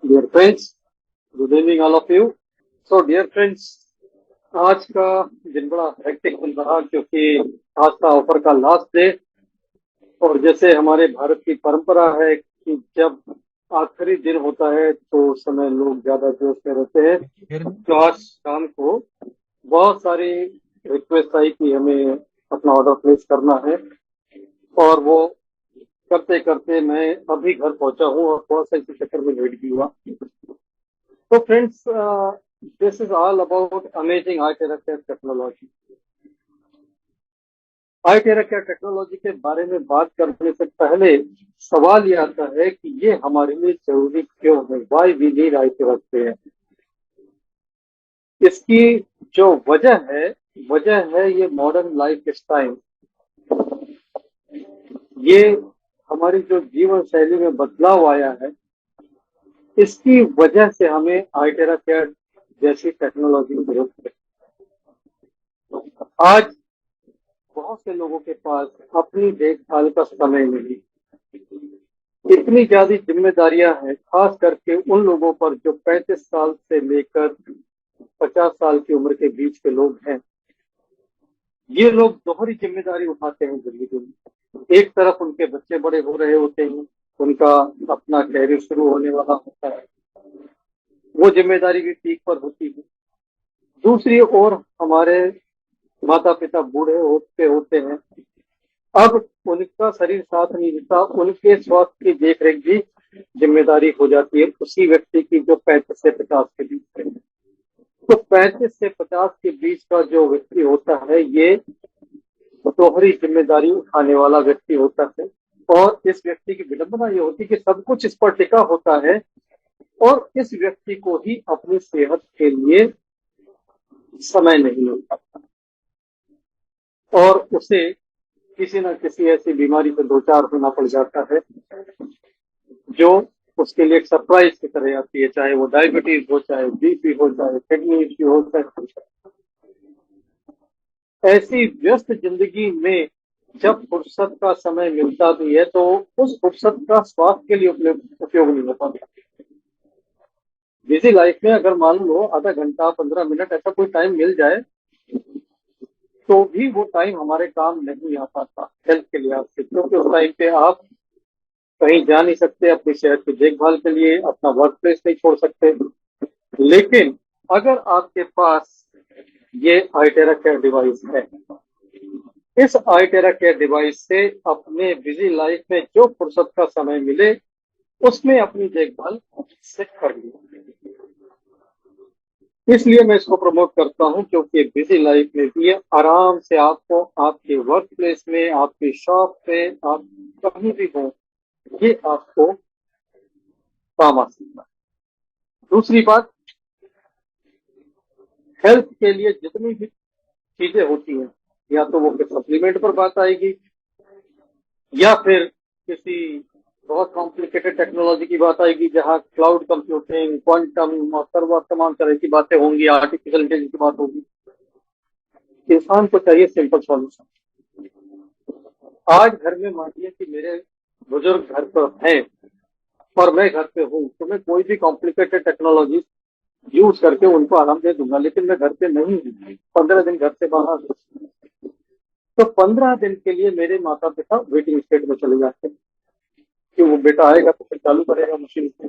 Dear friends, good evening all of you. So dear friends, आज का दिन बड़ा हेक्टिक चल रहा क्योंकि आज था ऑफर का लास्ट डे। और जैसे हमारे भारत की परंपरा है कि जब आखिरी दिन होता है तो उस समय लोग ज्यादा जोश में रहते हैं। तो आज शाम को बहुत सारी रिक्वेस्ट आई कि हमें अपना ऑर्डर प्लेस करना है, और वो करते करते मैं अभी घर पहुंचा हूँ और थोड़ा सा इसी चक्कर में लेट भी हुआ। तो friends, this is all about amazing art technology. Art technology के बारे में बात करने से पहले सवाल ये आता है कि ये हमारे लिए जरूरी क्यों है, वाई वी नीड आर्ट। इसकी जो वजह है ये मॉडर्न लाइफ स्टाइल। ये हमारी जो जीवन शैली में बदलाव आया है, इसकी वजह से हमें आर्ट जैसी टेक्नोलॉजी की जरूरत है। आज बहुत से लोगों के पास अपनी देखभाल का समय नहीं। इतनी ज्यादा जिम्मेदारियां हैं, खास करके उन लोगों पर जो 35 साल से लेकर 50 साल की उम्र के बीच के लोग हैं। ये लोग दोहरी जिम्मेदारी उठाते हैं जिंदगी में। एक तरफ उनके बच्चे बड़े हो रहे होते हैं, उनका अपना कैरियर शुरू होने वाला होता है, वो जिम्मेदारी भी पीक पर होती है। दूसरी ओर हमारे माता पिता बूढ़े होते होते हैं। अब उनका शरीर साथ नहीं देता, उनके स्वास्थ्य की देखरेख भी जिम्मेदारी हो जाती है उसी व्यक्ति की जो 35 से 50 के बीच है। तो 35 से 50 के बीच का जो व्यक्ति होता है, ये दोहरी जिम्मेदारी उठाने वाला व्यक्ति होता है। और इस व्यक्ति की विडंबना ये होती है कि सब कुछ इस पर टिका होता है, और इस व्यक्ति को ही अपनी सेहत के लिए समय नहीं मिलता, और उसे किसी न किसी ऐसी बीमारी से दो चार होना पड़ जाता है जो उसके लिए एक सरप्राइज की तरह आती है, चाहे वो डायबिटीज हो, चाहे बीपी हो, चाहे किडनी इश्यू हो, चाहे ऐसी व्यस्त जिंदगी में जब फुर्सत का समय मिलता भी है तो उस फुर्सत का स्वास्थ्य के लिए उपयोग नहीं हो पाता। बिजी लाइफ में अगर मान लो आधा घंटा 15 मिनट ऐसा कोई टाइम मिल जाए तो भी वो टाइम हमारे काम नहीं आ पाता हेल्थ के लिहाज से, क्योंकि उस टाइम पे आप कहीं जा नहीं सकते, अपनी सेहत की देखभाल के लिए अपना वर्क प्लेस नहीं छोड़ सकते। लेकिन अगर आपके पास ये आईटेरा केयर डिवाइस है, इस आईटेरा केयर डिवाइस से अपने बिजी लाइफ में जो फुर्सत का समय मिले उसमें अपनी देखभाल से कर ली। इसलिए मैं इसको प्रमोट करता हूं, क्योंकि बिजी लाइफ में भी ये आराम से आपको आपके वर्क प्लेस में, आपकी शॉप पे, आप कहीं भी हो, ये आपको काम आ सकता है। दूसरी बात, हेल्थ के लिए जितनी भी चीजें होती हैं, या तो वो सप्लीमेंट पर बात आएगी, या फिर किसी बहुत कॉम्प्लिकेटेड टेक्नोलॉजी की बात आएगी जहां क्लाउड कंप्यूटिंग, क्वांटम और तमाम तरह की बातें होंगी, आर्टिफिशियल इंटेलिजेंस की बात होगी। इंसान को चाहिए सिंपल सॉल्यूशन। आज घर में मानिए कि मेरे बुजुर्ग घर पर हैं और मैं घर पे हूँ, तो मैं कोई भी कॉम्प्लिकेटेड टेक्नोलॉजी यूज करके उनको आराम दे दूंगा, लेकिन मैं घर पे नहीं हूँ, 15 दिन घर से बाहर हूँ। तो 15 दिन के लिए मेरे माता पिता वेटिंग स्टेट में चले जाते हैं कि वो बेटा आएगा तो फिर चालू करेगा मशीन से।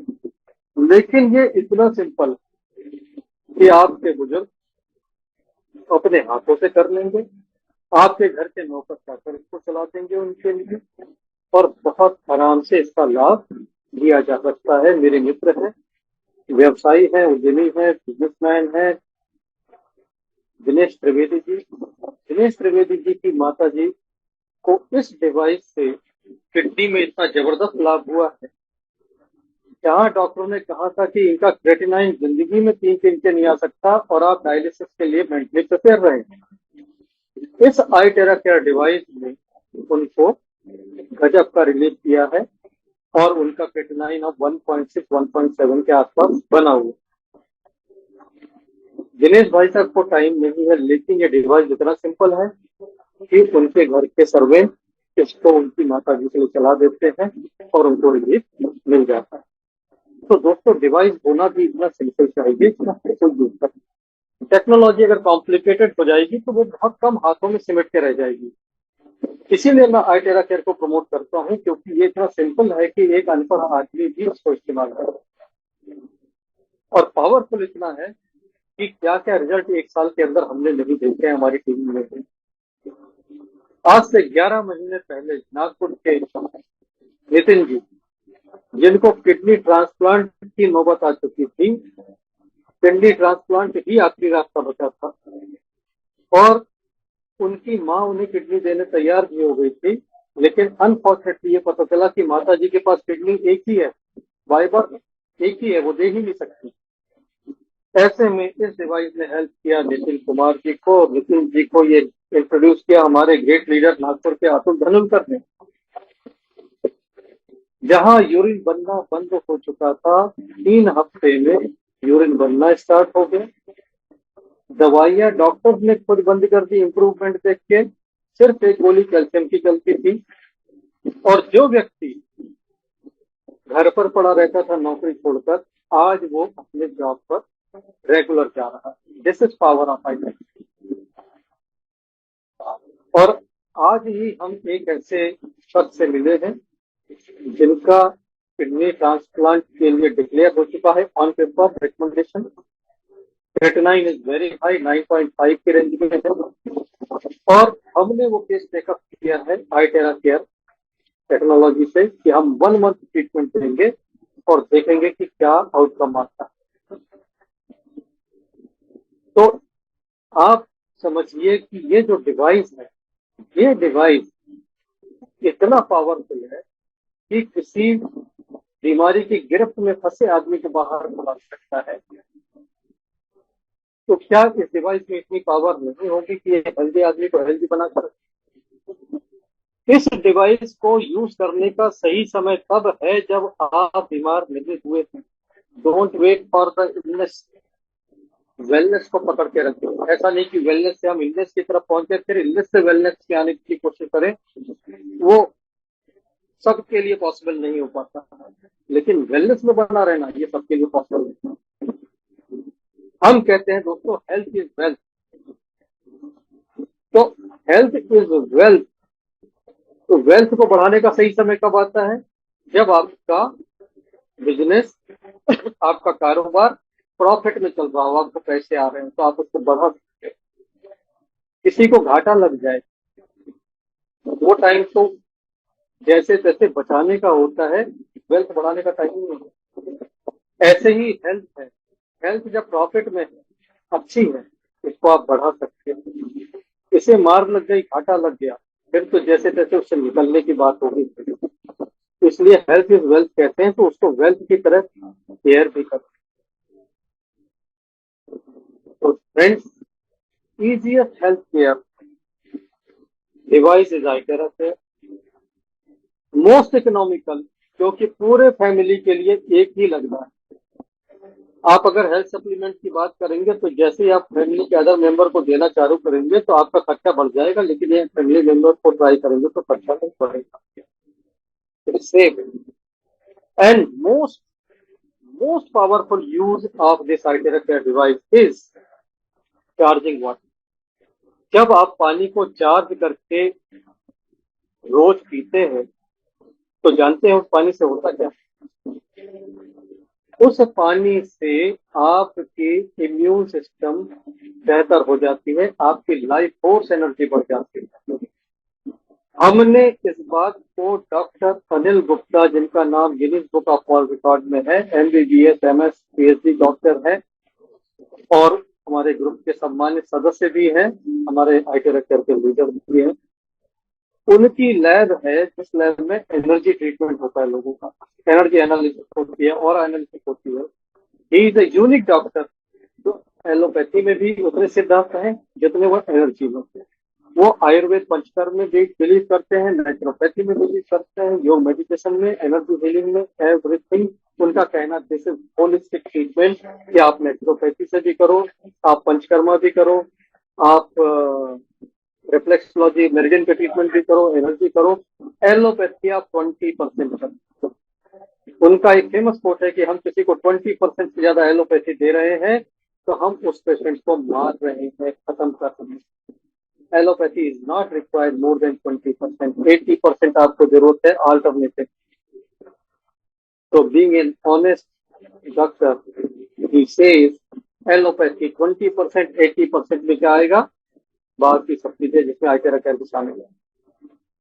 लेकिन ये इतना सिंपल कि आपके बुजुर्ग अपने हाथों से कर लेंगे, आपके घर के नौकर चाकर इसको चला देंगे उनके लिए, और बहुत आराम से इसका लाभ लिया जा सकता है। मेरे मित्र हैं, व्यवसायी हैं, उद्यमी हैं, बिजनेसमैन हैं, दिनेश त्रिवेदी जी की माता जी को इस डिवाइस से किडनी में इतना जबरदस्त लाभ हुआ है। जहां डॉक्टरों ने कहा था कि इनका क्रेटिनाइन जिंदगी में 3 के नहीं आ सकता और आप डायलिसिस के लिए मेंटली प्रिपेयर रहे। इस आई टेरा केयर डिवाइस में उनको गजब का रिलीफ किया है, और उनका क्रेटिनाइन अब 1.6 1.7 के आसपास बना हुआ। दिनेश भाई साहब को टाइम नहीं है, लेकिन ये डिवाइस इतना सिंपल है कि उनके घर के सर्वेंट इसको उनकी माता जी के लिए चला देते हैं और उनको रिलीफ मिल जाता है। तो दोस्तों डिवाइस होना भी इतना सिंपल चाहिए, इतना सिंपल यूज कर। टेक्नोलॉजी अगर कॉम्प्लिकेटेड हो जाएगी तो वो बहुत कम हाथों में सिमट के रह जाएगी। इसीलिए मैं आईटेरा केयर को प्रमोट करता हूँ, क्योंकि ये इतना सिंपल है कि एक अनपढ़ आदमी भी उसको इस्तेमाल करे, और पावरफुल इतना है कि क्या क्या रिजल्ट एक साल के अंदर हमने नहीं देखे हैं हमारी टीम में। आज से 11 महीने पहले नागपुर के नितिन जी, जिनको किडनी ट्रांसप्लांट की नौबत आ चुकी थी, किडनी ट्रांसप्लांट ही आखिरी रास्ता बचा था, और उनकी माँ उन्हें किडनी देने तैयार भी हो गई थी, लेकिन अनफॉर्चुनेटली ये पता चला कि माता जी के पास किडनी एक ही है, वाइबर एक ही है, वो दे ही नहीं सकती। ऐसे में इस डिवाइस ने हेल्प किया नितिन कुमार जी को। नितिन जी को ये इंट्रोड्यूस किया हमारे ग्रेट लीडर नागपुर के अतुल धनुलकर ने। जहां यूरिन बनना बंद हो चुका था, 3 हफ्ते में यूरिन बनना स्टार्ट हो गया। दवाइयां डॉक्टर्स ने खुद बंद कर दी इम्प्रूवमेंट देख के, सिर्फ एक गोली कैल्शियम की चलती थी। और जो व्यक्ति घर पर पड़ा रहता था नौकरी छोड़कर, आज वो अपने जॉब पर रेगुलर जा रहा है। This is power of IT. और आज ही हम एक ऐसे शख्स से मिले हैं जिनका किडनी ट्रांसप्लांट के लिए डिक्लेयर हो चुका है on paper recommendation. Creatinine is very high, 9.5 के रेंज में है। और हमने वो केस टेकअप किया है आईटेरा केयर टेक्नोलॉजी से कि हम 1 मंथ ट्रीटमेंट देंगे और देखेंगे कि क्या आउटकम आता है। तो आप समझिए कि ये जो डिवाइस है, ये डिवाइस इतना पावरफुल है कि किसी बीमारी की गिरफ्त में फंसे आदमी को बाहर निकाल सकता है। तो क्या इस डिवाइस में इतनी पावर नहीं होगी कि ये हेल्दी आदमी को हेल्दी बना कर? इस डिवाइस को यूज करने का सही समय तब है जब आप बीमार नहीं हुए हैं। Don't wait for the illness. Wellness को पकड़ के रखें। ऐसा नहीं कि वेलनेस से हम इलनेस की तरफ पहुंचे फिर इलनेस से वेलनेस के आने की कोशिश करें, वो सबके लिए पॉसिबल नहीं हो पाता, लेकिन वेलनेस में बना रहना ये सबके लिए पॉसिबल है। हम कहते हैं दोस्तों हेल्थ इज वेल्थ। तो हेल्थ इज वेल्थ। तो वेल्थ को बढ़ाने का सही समय कब आता है? जब आपका बिजनेस, आपका कारोबार प्रॉफिट में चल रहा हो, आपको पैसे आ रहे हैं, तो आप उसको बढ़ा सकते हैं। किसी को घाटा लग जाए, वो टाइम तो जैसे तैसे बचाने का होता है, वेल्थ बढ़ाने का टाइम नहीं है। ऐसे ही हेल्थ है। हेल्थ जब प्रॉफिट में है, अच्छी है, इसको आप बढ़ा सकते हैं। इसे मार लग गई, घाटा लग गया, फिर तो जैसे तैसे उससे निकलने की बात होगी। इसलिए हेल्थ इज वेल्थ कहते हैं, तो उसको वेल्थ की तरह केयर भी करो। तो friends, easiest health care device is iTera care. Most economical, क्योंकि पूरे फैमिली के लिए एक ही लगता है। आप अगर हेल्थ सप्लीमेंट की बात करेंगे तो जैसे ही आप फैमिली के अदर मेंबर को देना चालू करेंगे तो आपका खर्चा बढ़ जाएगा, लेकिन ये फैमिली मेंबर को ट्राई करेंगे तो खर्चा नहीं बढ़ेगा। Safe and most powerful use of this iTera care device is charging water. जब आप पानी को चार्ज करके रोज पीते हैं तो जानते हैं उस पानी से होता क्या? उस पानी से आपकी इम्यून सिस्टम बेहतर हो जाती है, आपकी लाइफ फोर्स एनर्जी बढ़ जाती है। हमने इस बात को डॉक्टर अनिल गुप्ता, जिनका नाम Guinness book of world record में है, एमबीबीएस एमएस पीएचडी डॉक्टर है और हमारे ग्रुप के सम्मानित सदस्य भी हैं, हमारे आईटी रेक्टर के लीडर भी हैं। उनकी लैब है जिस लैब में एनर्जी ट्रीटमेंट होता है, लोगों का एनर्जी एनालिसिस होती है और एनालिसिस होती है। He is a unique doctor, जो एलोपैथी में भी उतने सिद्धांत हैं जितने वो एनर्जी में हैं। वो आयुर्वेद पंचकर्म में भी बिलीव करते हैं, नेचुरोपैथी में बिलीव करते हैं, योग मेडिटेशन में, एनर्जी हीलिंग में, एवरीथिंग। उनका कहना दिस इज होलिस्टिक ट्रीटमेंट, कि आप नेचुरोपैथी से भी करो, आप पंचकर्मा भी करो, आप रिफ्लेक्सोलॉजी मेरिडियन के ट्रीटमेंट भी करो, एनर्जी करो, एलोपैथी आप 20% करो। उनका एक फेमस कोट है कि हम किसी को 20% से ज्यादा एलोपैथी दे रहे हैं तो हम उस पेशेंट को मार रहे हैं, खत्म कर रहे हैं। Allopathy is not required more than 20%, 80% आपको जरूरत है अल्टरनेटिव। तो being an honest doctor, he says allopathy 20%, 80% में क्या आएगा, बाकी सब चीजें जिसमें आइटेरा केयर भी शामिल है।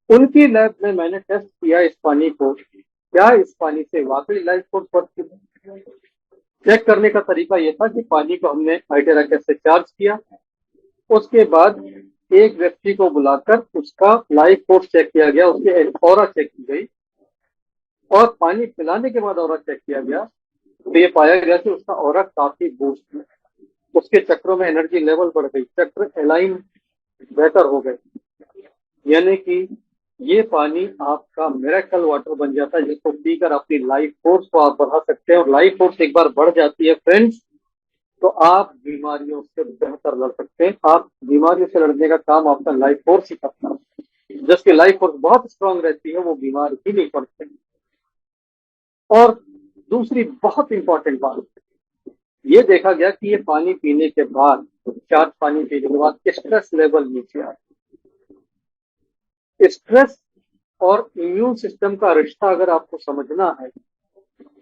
उनकी लैब में मैंने टेस्ट किया इस पानी को, क्या इस पानी से वाकई लाइफ फोर्स बढ़ती है। चेक करने का तरीका यह था कि पानी को हमने आइटेरा केयर से चार्ज किया, उसके बाद एक व्यक्ति को बुलाकर उसका लाइफ फोर्स चेक किया गया, उसकी ऑरा चेक की गई, और पानी पिलाने के बाद ऑरा चेक किया गया तो ये पाया गया कि उसका ऑरा काफी बूस्ट है, उसके चक्रों में एनर्जी लेवल बढ़ गई, चक्र अलाइन बेहतर हो गए। यानी कि ये पानी आपका मिरेकल वाटर बन जाता है, जिसको पीकर अपनी लाइफ फोर्स को आप बढ़ा सकते हैं। और लाइफ फोर्स एक बार बढ़ जाती है फ्रेंड्स, तो आप बीमारियों से बेहतर लड़ सकते हैं। आप बीमारियों से लड़ने का काम आपका लाइफ फोर्स ही करता है। जिसकी लाइफ फोर्स बहुत स्ट्रांग रहती है वो बीमार ही नहीं पड़ते। और दूसरी बहुत इंपॉर्टेंट बात, ये देखा गया कि ये पानी पीने के बाद, चार्ज पानी पीने के बाद स्ट्रेस लेवल नीचे आता है। स्ट्रेस और इम्यून सिस्टम का रिश्ता अगर आपको समझना है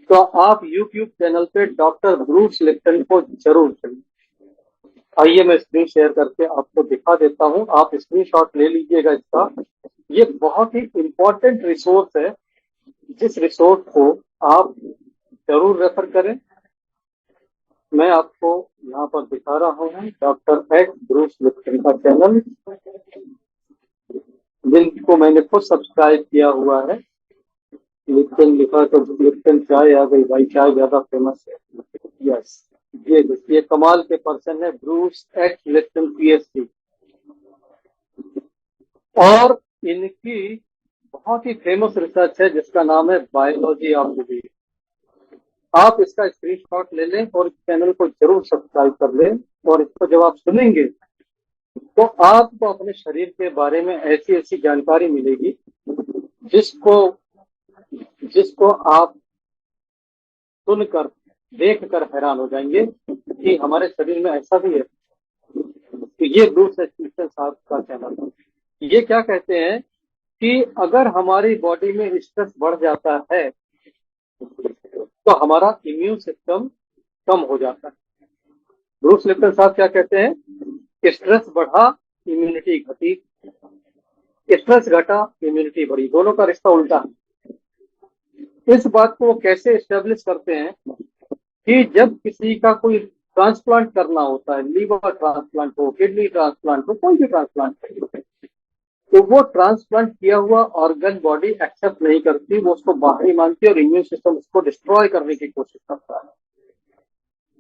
तो आप यूट्यूब चैनल पे डॉक्टर ब्रूस लिप्टन को जरूर सुनिए। आइए मैं स्क्रीन शेयर करके आपको दिखा देता हूं, आप स्क्रीनशॉट ले लीजिएगा इसका। ये बहुत ही इंपॉर्टेंट रिसोर्स है, जिस रिसोर्स को आप जरूर रेफर करें। मैं आपको यहाँ पर दिखा रहा हूँ डॉक्टर एक्स ब्रूस लिप्टन का चैनल, जिनको मैंने खुद सब्सक्राइब किया हुआ है। लिप्टन लिखा तो लिप्टन चाय आ गई भाई, चाय ज्यादा फेमस है। यस, ये देखिए कमाल के पर्सन है ब्रूस एक्स लिप्टन पीएचडी, और इनकी बहुत ही फेमस रिसर्च है जिसका नाम है बायोलॉजी ऑफ डिजीज। आप इसका स्क्रीनशॉट ले लें और इस चैनल को जरूर सब्सक्राइब कर लें। और इसको जब आप सुनेंगे तो आपको अपने शरीर के बारे में ऐसी ऐसी जानकारी मिलेगी जिसको जिसको आप सुनकर देखकर हैरान हो जाएंगे कि हमारे शरीर में ऐसा भी है। तो ये ब्रूस लिप्टन साहब का चैनल है। ये क्या कहते हैं कि अगर हमारी बॉडी में स्ट्रेस बढ़ जाता है तो हमारा इम्यून सिस्टम कम हो जाता है। ब्रूस लिप्टन साहब क्या कहते हैं, स्ट्रेस बढ़ा इम्यूनिटी घटी, स्ट्रेस घटा इम्यूनिटी बढ़ी, दोनों का रिश्ता उल्टा है। इस बात को वो कैसे एस्टेब्लिश करते हैं कि जब किसी का कोई ट्रांसप्लांट करना होता है, लीवर ट्रांसप्लांट हो, किडनी ट्रांसप्लांट हो, कोई भी ट्रांसप्लांट हो, तो वो ट्रांसप्लांट किया हुआ ऑर्गन बॉडी एक्सेप्ट नहीं करती, वो उसको बाहरी मानती है और इम्यून सिस्टम उसको डिस्ट्रॉय करने की कोशिश करता है।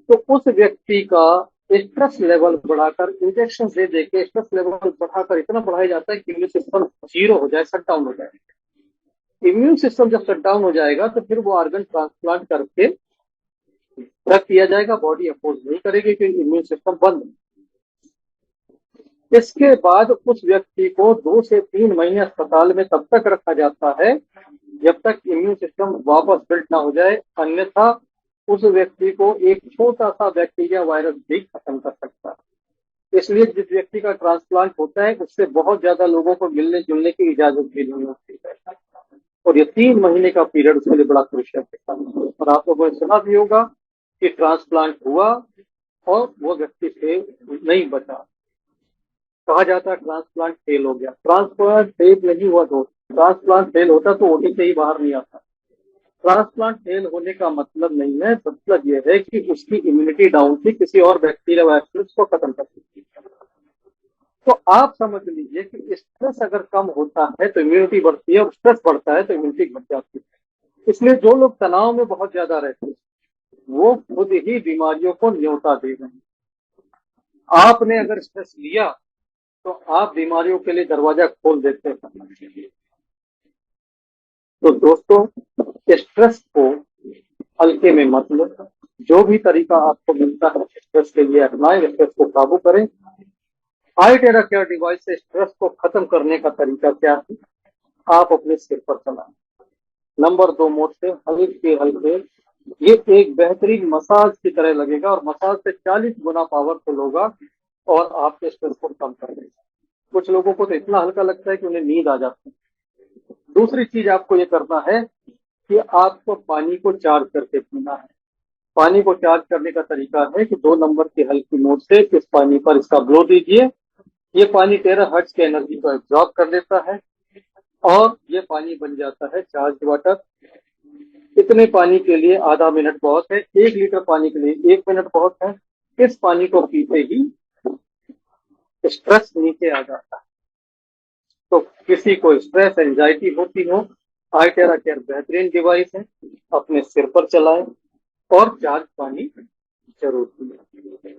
तो उस व्यक्ति का स्ट्रेस लेवल बढ़ाकर, इंजेक्शन दे देके स्ट्रेस लेवल बढ़ाकर इतना बढ़ाया जाता है कि इम्यून सिस्टम जीरो हो जाए, शट डाउन हो जाए। इम्यून सिस्टम जब शट डाउन हो जाएगा तो फिर वो ऑर्गन ट्रांसप्लांट करके रख दिया जाएगा, बॉडी अपोज नहीं करेगी क्योंकि इम्यून सिस्टम बंद है। इसके बाद उस व्यक्ति को 2 से 3 महीने अस्पताल में तब तक रखा जाता है जब तक इम्यून सिस्टम वापस बिल्ड ना हो जाए, अन्यथा उस व्यक्ति को एक छोटा सा बैक्टीरिया वायरस भी खत्म कर सकता है। इसलिए जिस व्यक्ति का ट्रांसप्लांट होता है उससे बहुत ज्यादा लोगों को मिलने जुलने की इजाजत भी नहीं होती है, और ये 3 महीने का पीरियड उसके लिए बड़ा क्रूशियल है। और आप लोगों ने सुना भी होगा कि ट्रांसप्लांट हुआ और वो व्यक्ति से नहीं बचा, कहा जाता है ट्रांसप्लांट फेल हो गया। ट्रांसप्लांट फेल नहीं हुआ, तो ट्रांसप्लांट फेल होता तो ओटी से ही बाहर नहीं आता। ट्रांसप्लांट फेल होने का मतलब नहीं है, मतलब यह है कि उसकी इम्यूनिटी डाउन थी, किसी और बैक्टीरिया वायरस को खत्म कर सकती है। तो आप समझ लीजिए कि स्ट्रेस अगर कम होता है तो इम्यूनिटी बढ़ती है, और स्ट्रेस बढ़ता है तो इम्यूनिटी घट जाती है। इसलिए जो लोग तनाव में बहुत ज्यादा रहते हैं वो खुद ही बीमारियों को न्योता दे रहे हैं। आपने अगर स्ट्रेस लिया तो आप बीमारियों के लिए दरवाजा खोल देते हैं। तो दोस्तों, स्ट्रेस को हल्के में मत लो, जो भी तरीका आपको मिलता है स्ट्रेस के लिए अपनाएं, स्ट्रेस को काबू करें। आईटेरा केयर डिवाइस से स्ट्रेस को खत्म करने का तरीका क्या है, आप अपने सिर पर चलाएं। नंबर 2 मोड से हल्के हल्के, ये एक बेहतरीन मसाज की तरह लगेगा और मसाज से 40 गुना पावरफुल होगा और आपके स्ट्रेस को कम कर देगा। कुछ लोगों को तो इतना हल्का लगता है कि उन्हें नींद आ जाती है। दूसरी चीज आपको ये करना है कि आपको पानी को चार्ज करके पीना है। पानी को चार्ज करने का तरीका है कि 2 नंबर की हल्की मोड से इस पानी पर इसका ब्लो दीजिए। ये पानी 13 हर्ट्ज की एनर्जी को एब्जॉर्ब कर लेता है और ये पानी बन जाता है चार्ज वाटर। इतने पानी के लिए आधा मिनट बहुत है, 1 लीटर पानी के लिए 1 मिनट बहुत है। इस पानी को पीते ही स्ट्रेस नीचे आ जाता है। तो किसी को स्ट्रेस एंजाइटी होती हो, आईटेरा केयर बेहतरीन डिवाइस है। अपने सिर पर चलाएं और चार्ज पानी जरूर पिए।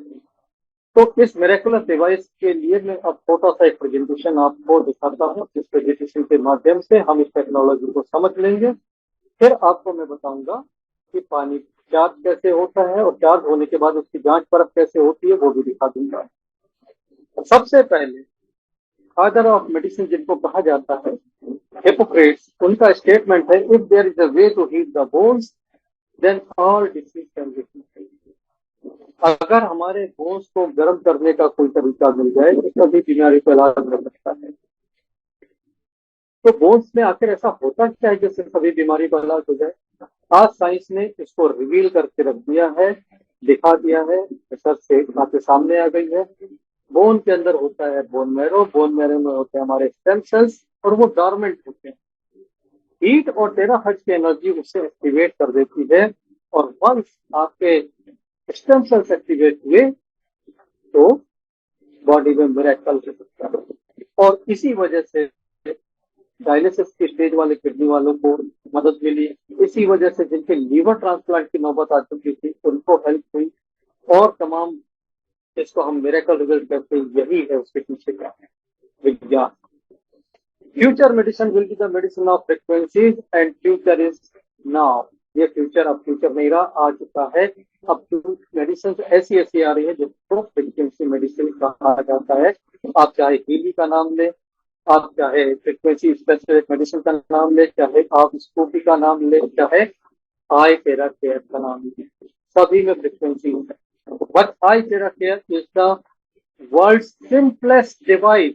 तो इस मेरेकुलस डिवाइस के लिए मैं अब छोटा सा एक प्रेजेंटेशन आपको दिखाता हूँ। इस प्रेजेंटेशन के माध्यम से हम इस टेक्नोलॉजी को समझ लेंगे। फिर आपको मैं बताऊंगा कि पानी चार्ज कैसे होता है और चार्ज होने के बाद उसकी जांच परख कैसे होती है, वो भी दिखा दूंगा। सबसे पहले फादर ऑफ मेडिसिन जिनको कहा जाता है, हिपोक्रेट्स, उनका स्टेटमेंट है, if there is a way to heat the bones then all disease can be treated. अगर हमारे बोन्स को गर्म करने का कोई तरीका मिल जाए तो सभी बीमारी का इलाज हो सकता है। तो बोन्स में आखिर ऐसा होता क्या है जिससे सभी बीमारी का इलाज हो जाए? आज साइंस ने इसको रिवील करके रख दिया है, दिखा दिया है, रिसर्च से बातें सामने आ गई है। बोन के अंदर होता है बोन मैरो, बोन मैरो में होते हैं हमारे स्टेम सेल्स और वो डॉर्मेंट होते हैं। हीट और 13 हर्ट्ज की एनर्जी उसे एक्टिवेट कर देती है और वंस आपके स्टेम सेल्स एक्टिवेट हुए तो बॉडी में मिरेकल हो सकता है। और इसी वजह से डायलिसिस की स्टेज वाले किडनी वालों को मदद मिली। इसी वजह से जिनके लीवर ट्रांसप्लांट की नौबत आ चुकी थी उनको हेल्प हुई। और तमाम, इसको हम मिरेकल रिजल्ट कहते हैं, यही है उसके पीछे का विज्ञान। Future medicine will be the medicine of frequencies and future is now. ये फ्यूचर अब फ्यूचर नहीं रहा, आ चुका है। अब मेडिसिन ऐसी ऐसी आ रही है जिसको फ्रीक्वेंसी मेडिसिन कहा जाता है। आप चाहे हीली का नाम ले, आप चाहे फ्रीक्वेंसी स्पेसिफिक मेडिसिन का नाम ले, चाहे आप स्कूपी का नाम ले, चाहे आईटेरा केयर का नाम ले, सभी में फ्रीक्वेंसी है। But iTera care is the world simplest device.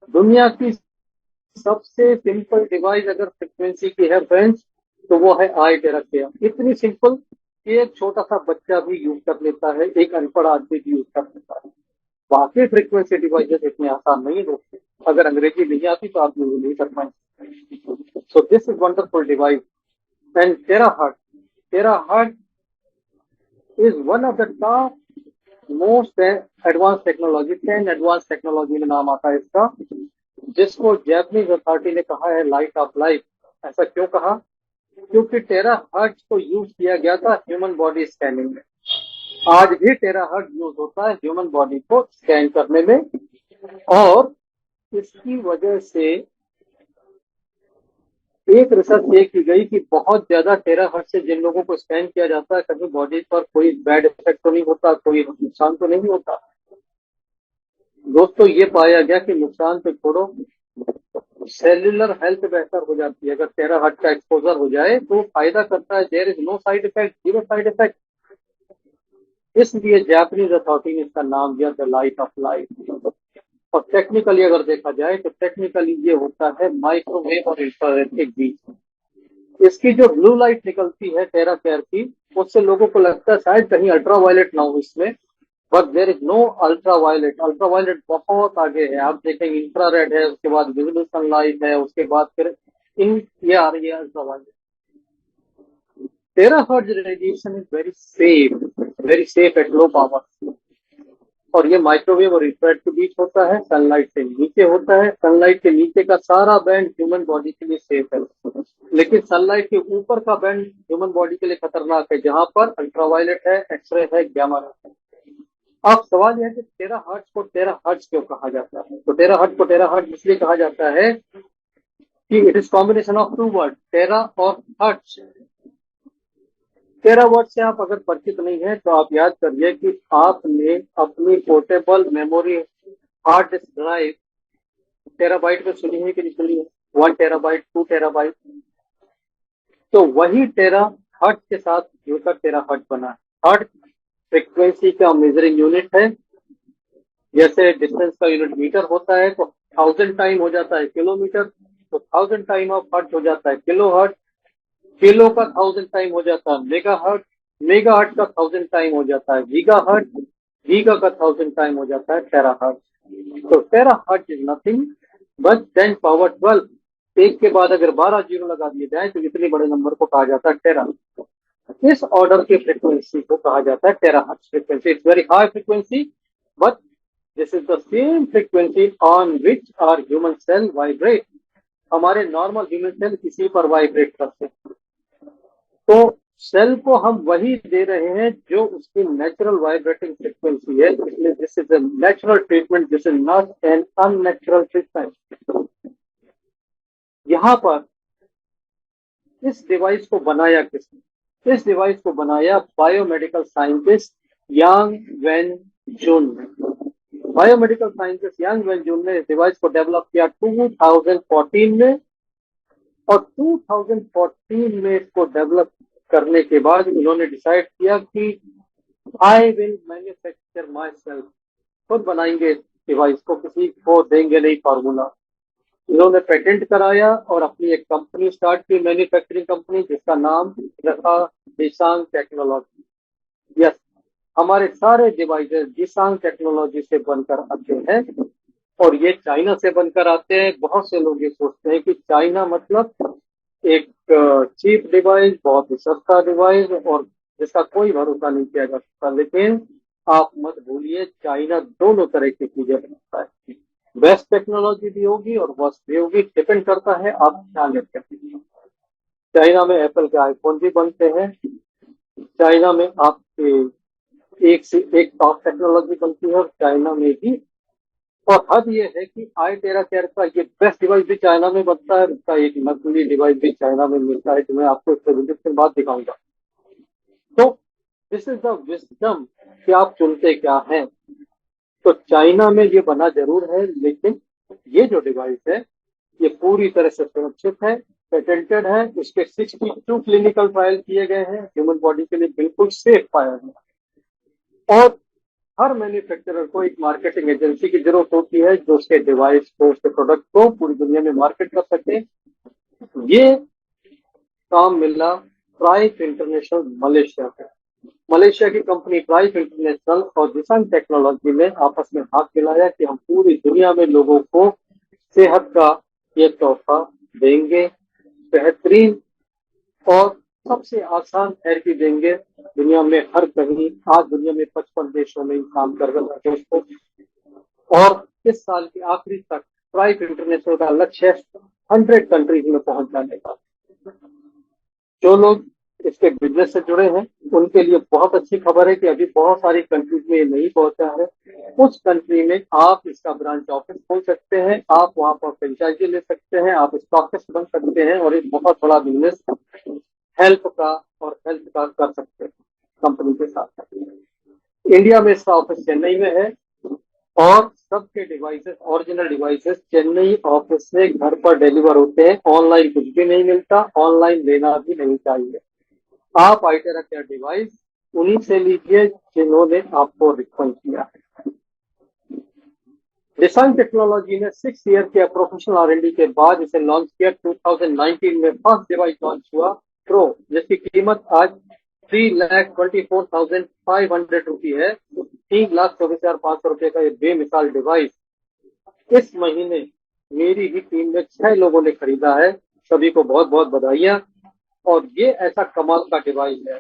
दुनिया की सबसे सिंपल डिवाइस अगर फ्रीक्वेंसी की है फ्रेंड्स, तो वो है आईटेरा केयर। इतनी सिंपल कि एक छोटा सा बच्चा भी यूज कर लेता है, एक अनपढ़ आदमी भी यूज कर लेता है। बाकी फ्रीक्वेंसी डिवाइसेस इतने आसान नहीं होते। अगर अंग्रेजी नहीं आती तो आप यूज नहीं कर पाएंगे। सो this is wonderful device and terahertz is one of the top most advance technology. 10 advance technology में नाम आता है इसका, जिसको जैपनीज अथॉरिटी ने कहा है लाइट ऑफ लाइफ। ऐसा क्यों कहा? क्योंकि टेराहर्ट्ज को यूज किया गया था ह्यूमन बॉडी स्कैनिंग में। आज भी टेराहर्ट्ज यूज होता है ह्यूमन बॉडी को स्कैन करने में। और इसकी वजह से एक रिसर्च ये की गई कि बहुत ज्यादा टेराहर्ट्ज से जिन लोगों को स्कैन किया जाता है कभी बॉडी पर कोई बैड इफेक्ट तो नहीं होता, कोई नुकसान तो नहीं होता। दोस्तों ये पाया गया कि नुकसान तो छोड़ो, सेल्युलर हेल्थ बेहतर हो जाती है। अगर 13 हर्ट्ज का एक्सपोजर हो जाए तो फायदा करता है। There is no side effect, zero side effect. इसलिए जापानीज अथॉरिटी ने इसका नाम दिया द लाइट ऑफ लाइफ। और टेक्निकली अगर देखा जाए तो टेक्निकली ये होता है माइक्रोवेव और इंफ्रारेड के बीच। इसकी जो ब्लू लाइट निकलती है टेरा केयर की, उससे लोगों को लगता है शायद कहीं अल्ट्रावायलेट ना हो इसमें, but there is no ultraviolet. Ultraviolet बहुत आगे है। आप देखेंगे इंफ्रारेड है, उसके बाद विजिबल सनलाइट है, उसके बाद फिर इन ये आ रही है ultraviolet. Terahertz radiation is very safe at low power. और ये माइक्रोवेव और इंफ्रारेड के बीच होता है, सनलाइट से नीचे होता है। सनलाइट के नीचे का सारा बैंड ह्यूमन बॉडी के लिए सेफ है, लेकिन सनलाइट के ऊपर का बैंड ह्यूमन बॉडी के लिए खतरनाक है, जहां पर अल्ट्रावायलेट है, एक्सरे है, गैमा है। अब सवाल यह है कि 13 हर्ट्ज को 13 हर्ट्ज क्यों कहा जाता है? तो 13 हर्ट्ज को 13 हर्ट्ज इसलिए कहा जाता है कि it is combination of two word, tera और हर्ट्ज। 13 वर्ड से आप अगर परिचित नहीं है तो आप याद करिए कि आपने अपनी portable memory hard disk drive terabyte में सुनी है कि नहीं सुनी है? 1 टेराबाइट, 2 टेराबाइट। तो वही टेरा हर्ट्ज के साथ जुड़कर टेरा हर्ट्ज बना है। हर्ट्ज फ्रिक्वेंसी का मेजरिंग यूनिट है। जैसे डिस्टेंस का यूनिट मीटर होता है, तो 1000 टाइम हो जाता है किलोमीटर, तो 1000 टाइम ऑफ हर्ट्ज हो जाता है किलो हर्ट्ज। किलो का 1000 टाइम हो जाता है मेगा हर्ट्ज। मेगा हर्ट्ज का 1000 टाइम हो जाता है गीगा हर्ट्ज। गीगा का 1000 टाइम हो जाता है टेरा हर्ट्ज। तो tera hertz is nothing but 10 power 12। एक के बाद अगर 12 जीरो लगा दिए जाए तो इतने बड़े नंबर को कहा जाता है टेरा। इस ऑर्डर की फ्रीक्वेंसी को कहा जाता है terahertz frequency. It's very high frequency, but this is the same frequency on which our human cell vibrate. हमारे नॉर्मल ह्यूमन सेल इसी पर वाइब्रेट करते हैं। तो सेल को हम वही दे रहे हैं जो उसकी नेचुरल वाइब्रेटिंग फ्रीक्वेंसी है, इसलिए this is a natural treatment, this is not an unnatural treatment. यहाँ पर इस डिवाइस को बनाया किसने? इस डिवाइस को बनाया बायोमेडिकल साइंटिस्ट यांग वेन जुन ने। बायोमेडिकल साइंटिस्ट यांग वेन जुन ने इस डिवाइस को डेवलप किया 2014 में। और 2014 में इसको डेवलप करने के बाद उन्होंने डिसाइड किया कि I will manufacture my self. खुद बनाएंगे इस डिवाइस को, किसी को देंगे नहीं फार्मूला। इन्होंने पेटेंट कराया और अपनी एक कंपनी स्टार्ट की, मैन्युफैक्चरिंग कंपनी, जिसका नाम रखा दिसांग टेक्नोलॉजी। यस, हमारे सारे डिवाइसेस दिसांग टेक्नोलॉजी से बनकर आते हैं और ये चाइना से बनकर आते हैं। बहुत से लोग ये सोचते हैं कि चाइना मतलब एक चीप डिवाइस, बहुत ही सस्ता डिवाइस और जिसका कोई भरोसा नहीं किया जा सकता। लेकिन आप मत भूलिए, चाइना दोनों तरह की चीजें बनाता है। बेस्ट टेक्नोलॉजी भी होगी और वर्स्ट भी होगी, डिपेंड करता है आप क्या लेते हैं। चाइना में एप्पल के आईफोन भी बनते हैं। चाइना में आपके एक से एक टॉप टेक्नोलॉजी बनती है और चाइना में भी। और हद ये है कि आई टेरा केयर का ये बेस्ट डिवाइस भी चाइना में बनता है, उसका एक नकली डिवाइस भी चाइना में मिलता है, जो मैं आपको इससे विजिट बाद दिखाऊंगा। तो दिस इज द विजडम कि आप चुनते क्या हैं। तो चाइना में ये बना जरूर है, लेकिन ये जो डिवाइस है ये पूरी तरह से सुरक्षित है, पेटेंटेड है, उसके 62 क्लिनिकल ट्रायल किए गए हैं, ह्यूमन बॉडी के लिए बिल्कुल सेफ पाया गया। और हर मैन्युफैक्चरर को एक मार्केटिंग एजेंसी की जरूरत होती है जो उसके डिवाइस को, उसके प्रोडक्ट को पूरी दुनिया में मार्केट कर सके। ये काम मिला प्राइस इंटरनेशनल मलेशिया को। मलेशिया की कंपनी प्राइस इंटरनेशनल और दिसांग टेक्नोलॉजी ने आपस में हाथ मिलाया कि हम पूरी दुनिया में लोगों को सेहत का ये तोहफा देंगे, बेहतरीन और सबसे आसान थेरेपी देंगे दुनिया में हर कहीं। आज दुनिया में 55 देशों में काम कर रहे हैं उसको। और इस साल के आखिरी तक प्राइस इंटरनेशनल का लक्ष्य है 100 कंट्रीज में पहुंच जाने का। जो लोग इसके बिजनेस से जुड़े हैं उनके लिए बहुत अच्छी खबर है कि अभी बहुत सारी कंट्रीज में ये नहीं पहुंचा है। उस कंट्री में आप इसका ब्रांच ऑफिस खोल सकते हैं, आप वहां पर फ्रेंचाइजी ले सकते हैं, आप स्टॉकिस्ट बन सकते हैं और एक बहुत बड़ा बिजनेस हेल्थ का और हेल्थ का कर सकते हैं कंपनी के साथ। इंडिया में इसका ऑफिस चेन्नई में है और सबके devices, original devices Chennai office से घर पर डिलीवर होते हैं। ऑनलाइन कुछ भी नहीं मिलता, ऑनलाइन लेना भी नहीं चाहिए। आप आईटेरा केयर डिवाइस उन्हीं से लीजिए जिन्होंने आपको रिकमेंड किया है। दिसांग टेक्नोलॉजी ने 6 ईयर के प्रोफेशनल R&D के बाद इसे लॉन्च किया। 2019 में फर्स्ट डिवाइस लॉन्च हुआ प्रो, जिसकी कीमत आज 3,24,500 रुपये है। 3,24,500 रुपये का ये बेमिसाल डिवाइस इस महीने मेरी ही टीम में 6 लोगों ने खरीदा है। सभी को बहुत बहुत बधाइयां। और ये ऐसा कमाल का डिवाइस है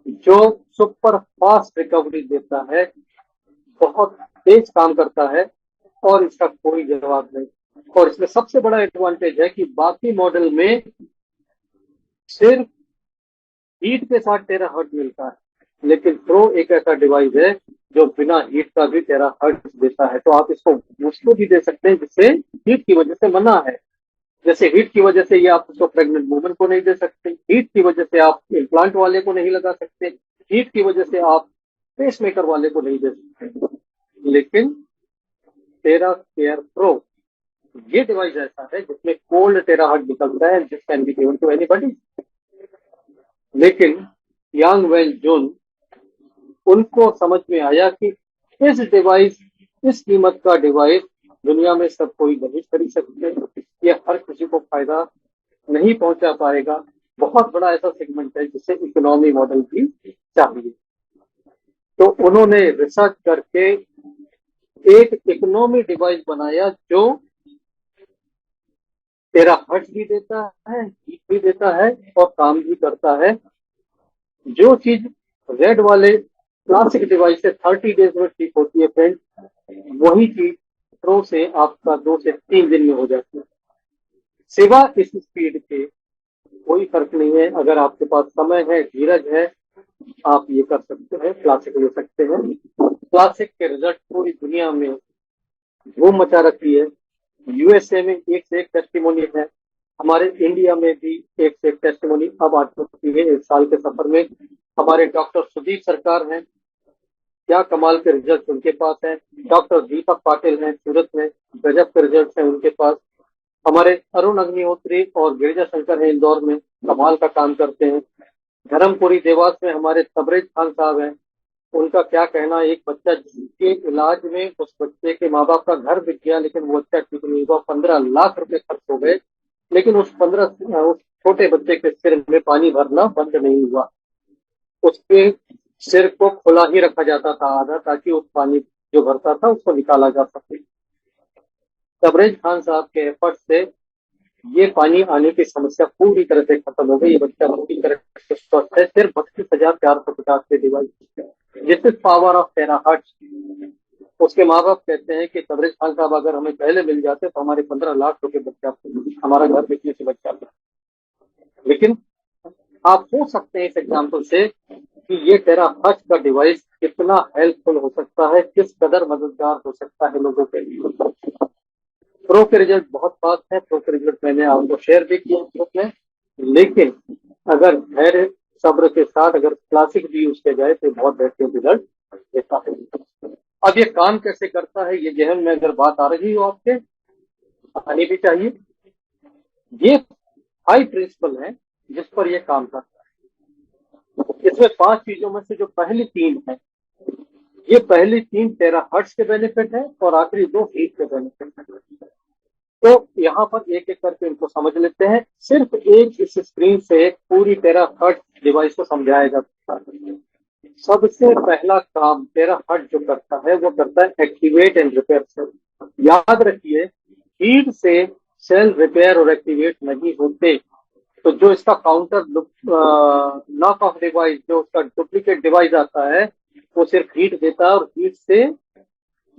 जो सुपर फास्ट रिकवरी देता है, बहुत तेज काम करता है और इसका कोई जवाब नहीं। और इसमें सबसे बड़ा एडवांटेज है कि बाकी मॉडल में सिर्फ हीट के साथ टेराहर्ट्ज मिलता है, लेकिन प्रो एक ऐसा डिवाइस है जो बिना हीट का भी टेराहर्ट्ज देता है। तो आप इसको उसको भी दे सकते हैं जिससे हीट की वजह से मना है। जैसे हीट की वजह से ये आप उसको प्रेग्नेंट वुमन को नहीं दे सकते, हीट की वजह से आप इम्प्लांट वाले को नहीं लगा सकते, हीट की वजह से आप पेसमेकर वाले को नहीं दे सकते। लेकिन टेरा केयर प्रो ये डिवाइस ऐसा है जिसमें कोल्ड टेराहर्ट्ज निकलता है, जिस can be given to anybody. लेकिन यांग वेल जुन, उनको समझ में आया कि इस डिवाइस, इस कीमत का डिवाइस दुनिया में सब कोई नहीं खरीद सकते, ये हर किसी को फायदा नहीं पहुंचा पाएगा। बहुत बड़ा ऐसा सेगमेंट है जिसे इकोनॉमी मॉडल भी चाहिए। तो उन्होंने रिसर्च करके एक इकोनॉमी डिवाइस बनाया जो तेरा खर्च भी देता है, हीट भी देता है और काम भी करता है। जो चीज रेड वाले क्लासिक डिवाइस से 30 डेज में ठीक होती है फ्रेंड, वही चीज प्रो से आपका 2 से 3 दिन में हो जाती है। सिवा इस स्पीड के कोई फर्क नहीं है। अगर आपके पास समय है, धीरज है, आप ये कर सकते हैं, क्लासिक ले सकते हैं। क्लासिक के रिजल्ट पूरी दुनिया में धूम मचा रखी है। यूएसए में एक से एक टेस्टिमोनी है, हमारे इंडिया में भी एक से एक टेस्टिमोनी अब आ चुकी है। 1 साल के सफर में हमारे डॉक्टर सुदीप सरकार हैं, क्या कमाल के रिजल्ट उनके पास है। डॉक्टर दीपक पाटिल हैं सूरत में, गजब के रिजल्ट हैं उनके पास। हमारे अरुण अग्निहोत्री और गिरिजा शंकर है इंदौर में, कमाल का काम करते हैं। धर्मपुरी देवास में हमारे तबरेज खान साहब हैं, उनका क्या कहना। एक बच्चा जिसके इलाज में उस बच्चे के माँ बाप का घर बिक गया, लेकिन वो बच्चा ठीक नहीं हुआ, 15 लाख रुपए खर्च हो गए, लेकिन उस छोटे बच्चे के सिर में पानी भरना बंद नहीं हुआ। उसके सिर को खुला ही रखा जाता था आधा, ताकि उस पानी जो भरता था उसको निकाला जा सके। तबरेज खान साहब के एफर्ट से ये पानी आने की समस्या पूरी तरह से खत्म हो गई। ये बच्चा पूरी तरह से स्वस्थ है। सिर्फ 32,450 के device, this is power of terahertz. उसके माँ बाप कहते हैं कि तबरेज खान साहब अगर हमें पहले मिल जाते तो हमारे 15 लाख रुपए बच जाते, हमारा घर बिकने से बच जाता। लेकिन आप सोच सकते हैं इस एग्जाम्पल से कि ये टेराहर्ट्ज का डिवाइस कितना हेल्पफुल हो सकता है, किस कदर मददगार हो सकता है लोगों के लिए। प्रो के रिजल्ट बहुत फास्ट है, प्रो के रिजल्ट मैंने आपको शेयर भी किया ग्रुप में। लेकिन अगर धैर्य सब्र के साथ अगर क्लासिक भी यूज किया जाए तो बहुत बेहतरीन रिजल्ट देता है। अब ये काम कैसे करता है, ये जहन में अगर बात आ रही हो आपके, आनी भी चाहिए। ये 5 प्रिंसिपल है जिस पर ये काम करता है। इसमें 5 चीजों में से जो पहली 3 है, ये पहली 3 टेराहर्ट्ज के बेनिफिट है और आखिरी 2 हीट के बेनिफिट है। तो यहाँ पर एक एक करके इनको समझ लेते हैं। सिर्फ एक इस स्क्रीन से पूरी टेराहर्ट्ज डिवाइस को समझाया जा सकता है। सबसे पहला काम टेराहर्ट्ज जो करता है वो करता है एक्टिवेट एंड रिपेयर सेल। याद रखिए, हीट से सेल रिपेयर और एक्टिवेट नहीं होते। तो जो इसका काउंटर नॉक ऑफ डिवाइस, जो उसका डुप्लीकेट डिवाइस आता है, वो सिर्फ हीट देता है और हीट से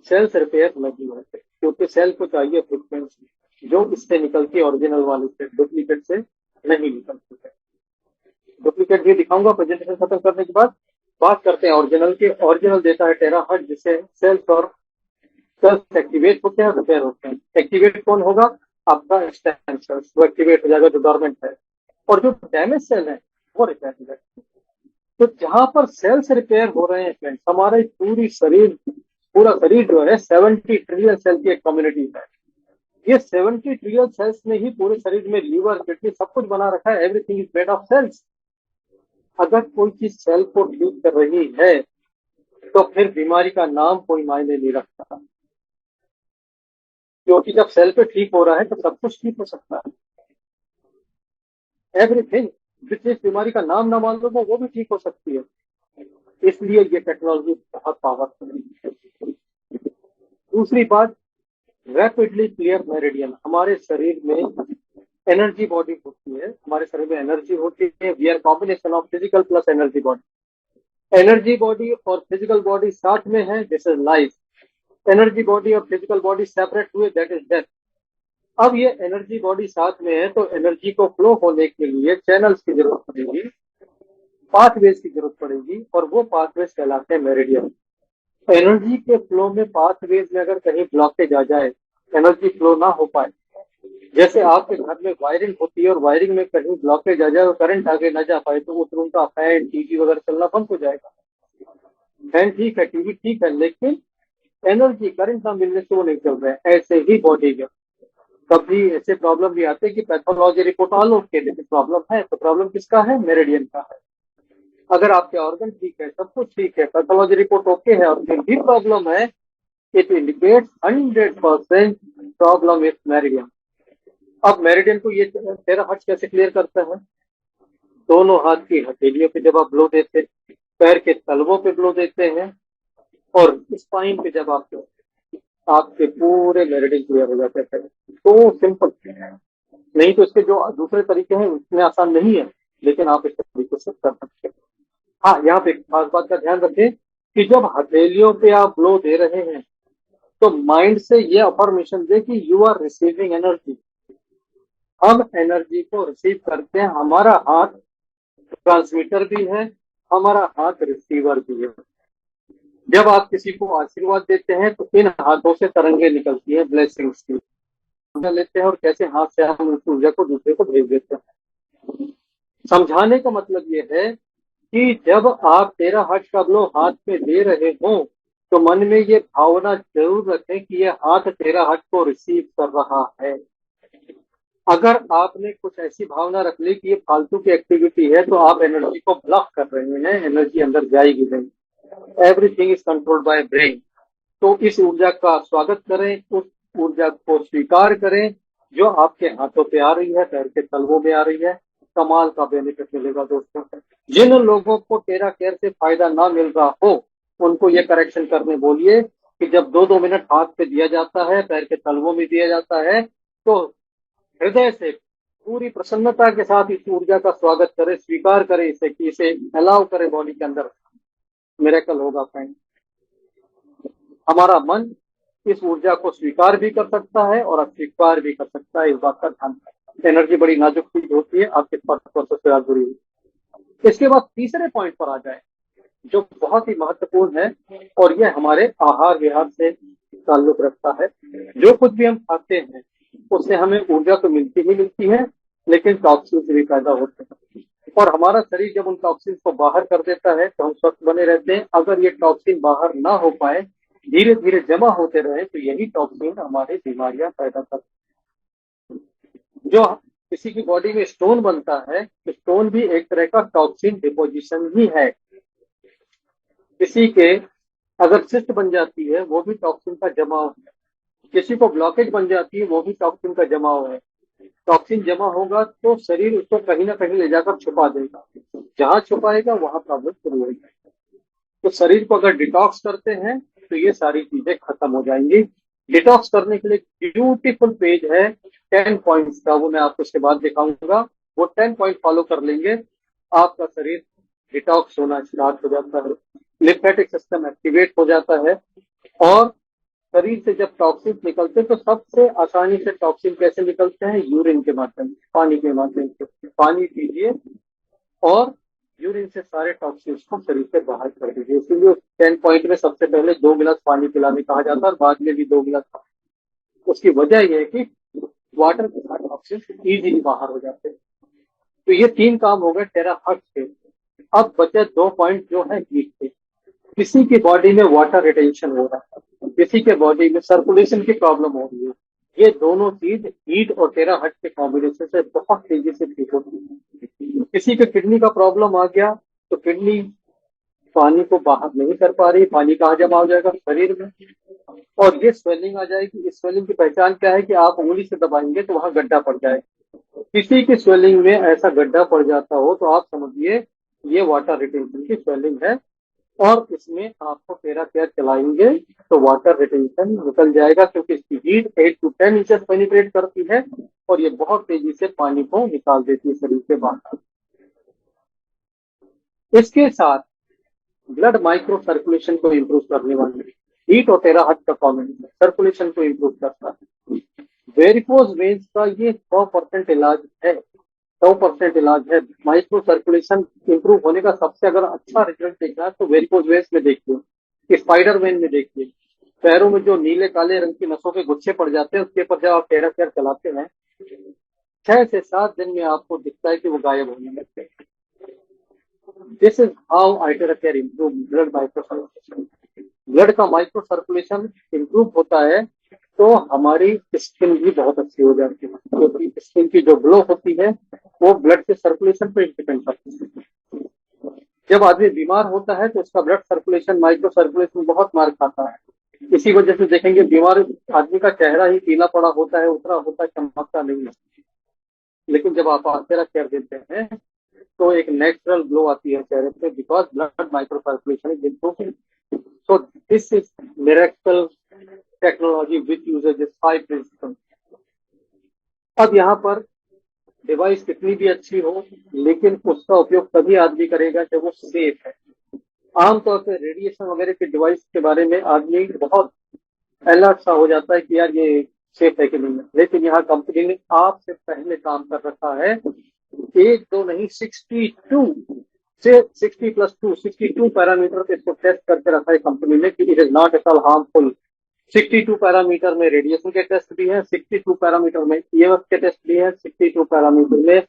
सेल्स रिपेयर नहीं होते, क्योंकि सेल को चाहिए फ्रीक्वेंसी जो इससे निकलती है ओरिजिनल वाले से, डुप्लीकेट से नहीं निकलती है। डुप्लीकेट भी दिखाऊंगा प्रेजेंटेशन खत्म करने के बाद। बात करते हैं ओरिजिनल की। ओरिजिनल देता है टेराहर्ट्ज, जिससे सेल्स और सेल्स एक्टिवेट होते हैं, रिपेयर होते हैं। एक्टिवेट कौन होगा? आपका स्टेम सेल्स, वो एक्टिवेट हो जाएगा जो डोरमेंट है, और जो डैमेज सेल है वो रिपेयर हो जाएगा। तो जहां पर सेल्स रिपेयर हो रहे हैं फ्रेंड्स, हमारे पूरा शरीर जो है 70 ट्रिलियन सेल की एक कम्युनिटी है। ये 70 ट्रिलियन सेल्स में ही पूरे शरीर में लीवर, किडनी सब कुछ बना रखा है। Everything is made of cells. अगर कोई चीज सेल को ठीक कर रही है तो फिर बीमारी का नाम कोई मायने नहीं रखता, क्योंकि जब सेल पे ठीक हो रहा है तो सब कुछ ठीक हो सकता है। एवरीथिंग, जिस बीमारी का नाम ना मान लो वो भी ठीक हो सकती है। इसलिए ये टेक्नोलॉजी बहुत पावरफुल है। दूसरी बात, रैपिडली क्लियर मेरिडियन। हमारे शरीर में एनर्जी बॉडी होती है, हमारे शरीर में एनर्जी होती है। We are combination of physical plus energy body. Energy body और फिजिकल बॉडी साथ में है, this is life. Energy body और फिजिकल बॉडी सेपरेट हुए, दैट इज डेथ। अब ये एनर्जी बॉडी साथ में है तो एनर्जी को फ्लो होने के लिए चैनल्स की जरूरत पड़ेगी, पाथवेज की जरूरत पड़ेगी, और वो पाथवेज कहलाते हैं मेरिडियन। एनर्जी के फ्लो में पाथवेज में अगर कहीं ब्लॉकेज आ जाए, एनर्जी फ्लो ना हो पाए, जैसे आपके घर में वायरिंग होती है और वायरिंग में कहीं ब्लॉकेज आ जाए और करंट आगे ना जा पाए, तो उस रूम का फैन, टीवी वगैरह चलना बंद हो जाएगा। फैन ठीक है, टीवी ठीक है, लेकिन एनर्जी करंट ना मिलने से वो नहीं चल रहा है। ऐसे ही बॉडी में कभी ऐसे प्रॉब्लम भी आते हैं कि पैथोलॉजी रिपोर्ट ऑल ओके, लेकिन प्रॉब्लम है तो प्रॉब्लम किसका है? मेरिडियन का है। अगर आपके ऑर्गन ठीक है, सब कुछ ठीक है, पैथोलॉजी रिपोर्ट ओके है और फिर भी प्रॉब्लम है, it indicates 100% problem is meridian. अब मेरिडियन को ये तेरा हर्ट कैसे क्लियर करता है? दोनों हाथ की हथेलियों पे जब आप ब्लो देते हैं, पैर के तलवों पे ब्लो देते हैं, और स्पाइन पे जब आप, आपके पूरे मेरिडियन क्लियर हो जाते हैं। तो सिंपल है, नहीं तो इसके जो दूसरे तरीके हैं उतने आसान नहीं है, लेकिन आप इस तरीके से कर सकते हैं। हाँ, यहाँ पे एक खास बात का ध्यान रखें कि जब हथेलियों पे आप ब्लो दे रहे हैं तो माइंड से ये अफर्मेशन दे कि यू आर रिसीविंग एनर्जी। हम एनर्जी को रिसीव करते हैं, हमारा हाथ ट्रांसमीटर भी है, हमारा हाथ रिसीवर भी है। जब आप किसी को आशीर्वाद देते हैं तो इन हाथों से तरंगे निकलती है ब्लेसिंग्स की, लेते हैं और कैसे हाथ से हम उस ऊर्जा को दूसरे को भेज देते हैं। समझाने का मतलब ये है कि जब आप 13 हर्ट्ज का ब्लो हाथ में दे रहे हो तो मन में ये भावना जरूर रखें कि ये हाथ 13 हर्ट्ज को रिसीव कर रहा है। अगर आपने कुछ ऐसी भावना रख ली कि ये फालतू की एक्टिविटी है तो आप एनर्जी को ब्लॉक कर रहे हैं, एनर्जी अंदर जाएगी नहीं। Everything is controlled by brain. तो इस ऊर्जा का स्वागत करें, उस ऊर्जा को स्वीकार करें जो आपके हाथों पे आ रही है, पैर के तलवों में आ रही है। कमाल का बेनिफिट मिलेगा दोस्तों। जिन लोगों को टेरा केयर से फायदा ना मिल रहा हो उनको ये करेक्शन करने बोलिए कि जब 2-2 मिनट हाथ पे दिया जाता है, पैर के तलवों में दिया जाता है, तो हृदय से पूरी प्रसन्नता के साथ इस ऊर्जा का स्वागत करें, स्वीकार करें इसे, कि इसे अलाउ करें बॉडी के अंदर। मिरेकल होगा फ्रेंड। हमारा मन इस ऊर्जा को स्वीकार भी कर सकता है और अस्वीकार भी कर सकता है, इस बात का ध्यान रखें। एनर्जी बड़ी नाजुक चीज होती है, आपके प्रोसेस से जुड़ी हुई। इसके बाद तीसरे पॉइंट पर आ जाए जो बहुत ही महत्वपूर्ण है, और यह हमारे आहार विहार से ताल्लुक रखता है। जो कुछ भी हम खाते हैं उससे हमें ऊर्जा तो मिलती ही मिलती है, लेकिन टॉक्सिन भी पैदा होते हैं, और हमारा शरीर जब उन टॉक्सिन को बाहर कर देता है तो हम स्वस्थ बने रहते हैं। अगर ये टॉक्सिन बाहर ना हो पाए, धीरे धीरे जमा होते रहे, तो यही टॉक्सिन हमारी बीमारियां पैदा करते हैं। जो किसी की बॉडी में स्टोन बनता है, तो स्टोन भी एक तरह का टॉक्सिन डिपोजिशन ही है। किसी के अगर सिस्ट बन जाती है वो भी टॉक्सिन का जमाव है। किसी को ब्लॉकेज बन जाती है वो भी टॉक्सिन का जमाव है। टॉक्सिन जमा होगा तो शरीर उसको कहीं ना कहीं ले जाकर छुपा देगा, जहां छुपाएगा वहां प्रॉब्लम शुरू हो जाएगी। तो शरीर को अगर डिटॉक्स करते हैं तो ये सारी चीजें खत्म हो जाएंगी। डिटॉक्स करने के लिए ब्यूटीफुल पेज है 10 पॉइंट्स का, वो मैं आपको इसके बाद दिखाऊंगा। वो 10 पॉइंट फॉलो कर लेंगे, आपका शरीर डिटॉक्स होना स्टार्ट हो जाता है, लिम्फेटिक सिस्टम एक्टिवेट हो जाता है, और शरीर से जब टॉक्सिन निकलते हैं तो सबसे आसानी से टॉक्सिन कैसे निकलते हैं? यूरिन के माध्यम से, पानी के माध्यम से। पानी पीजिए और यूरिन से सारे टॉक्सिन्स को शरीर से बाहर कर दीजिए। इसीलिए 10 पॉइंट में सबसे पहले 2 गिलास पानी पिलाने कहा जाता है और बाद में भी 2 गिलास। उसकी वजह यह है कि वाटर के साथ टॉक्सिन इजीली बाहर हो जाते हैं। तो ये 3 काम हो गए टेराहर्ट्ज के। अब बचे 2 पॉइंट जो है हीट के। किसी की बॉडी में वाटर रिटेंशन हो रहा है, किसी के बॉडी में सर्कुलेशन की प्रॉब्लम हो रही है, ये दोनों चीज हीट और टेराहर्ट्ज के कॉम्बिनेशन से बहुत तेजी से ठीक होती है। किसी के किडनी का प्रॉब्लम आ गया तो किडनी पानी को बाहर नहीं कर पा रही, पानी कहाँ जमा हो जाएगा? शरीर में, और ये स्वेलिंग आ जाएगी। इस स्वेलिंग की पहचान क्या है कि आप उंगली से दबाएंगे तो वहां गड्ढा पड़ जाएगा। किसी की स्वेलिंग में ऐसा गड्ढा पड़ जाता हो तो आप समझिए ये वाटर रिटेंशन की स्वेलिंग है, और इसमें आपको टेरा केयर चलाएंगे तो वाटर रिटेंशन निकल जाएगा, क्योंकि इसकी हीट 8 to 10 इंचेस पेनिट्रेट करती है और ये बहुत तेजी से पानी को निकाल देती है शरीर से बाहर। इसके साथ ब्लड माइक्रो सर्कुलेशन को इंप्रूव करने वाली हीट और टेराहर्ट्ज का कॉम्बिनेशन सर्कुलेशन को इंप्रूव करता है। वेरिकोज वेन्स का ये 100% इलाज है, 100% इलाज है। माइक्रो सर्कुलेशन इंप्रूव होने का सबसे अगर अच्छा रिजल्ट देखना है तो वेरिकोज वेन्स में देखिए, स्पाइडर वेन में देखिए। पैरों में जो नीले काले रंग की नसों के गुच्छे पड़ जाते हैं, उसके ऊपर जब आप टेरा केयर चलाते हैं 6 से 7 दिन में आपको दिखता है कि वो गायब होने लगते हैं। This is how iTera care improve blood micro circulation. Blood का माइक्रो सर्कुलेशन इंप्रूव होता है तो हमारी स्किन भी बहुत अच्छी हो जाती है, क्योंकि स्किन की जो ग्लो होती है वो ब्लड के सर्कुलेशन पर डिपेंड करती है। जब आदमी बीमार होता है तो उसका ब्लड सर्कुलेशन, माइक्रो सर्कुलेशन बहुत मार खाता है। इसी वजह से देखेंगे बीमार आदमी का चेहरा ही पीला पड़ा होता है, उतरा होता है, चमकता नहीं है। लेकिन जब आप आस्तेरा केयर देते हैं तो एक नेचुरल ग्लो आती है चेहरे पे, because blood micro circulation is improving. So this is miracle technology which uses this 5 principle. अब यहाँ पर डिवाइस कितनी भी अच्छी हो, लेकिन उसका उपयोग तभी आदमी करेगा जब वो सेफ है। आमतौर पर रेडिएशन वगैरह के डिवाइस के बारे में आदमी बहुत अलर्ट सा हो जाता है कि यार ये सेफ है कि नहीं है, लेकिन यहाँ कंपनी ने आपसे पहले काम कर रखा है। एक दो नहीं, 62 से 60+2 पैरामीटर पे इसको टेस्ट करके रखा है कंपनी ने कि it is not at all harmful. 62 parameter में रेडिएशन के टेस्ट भी है, 62 पैरामीटर में ईएमएफ के टेस्ट भी है, 62 पैरामीटर में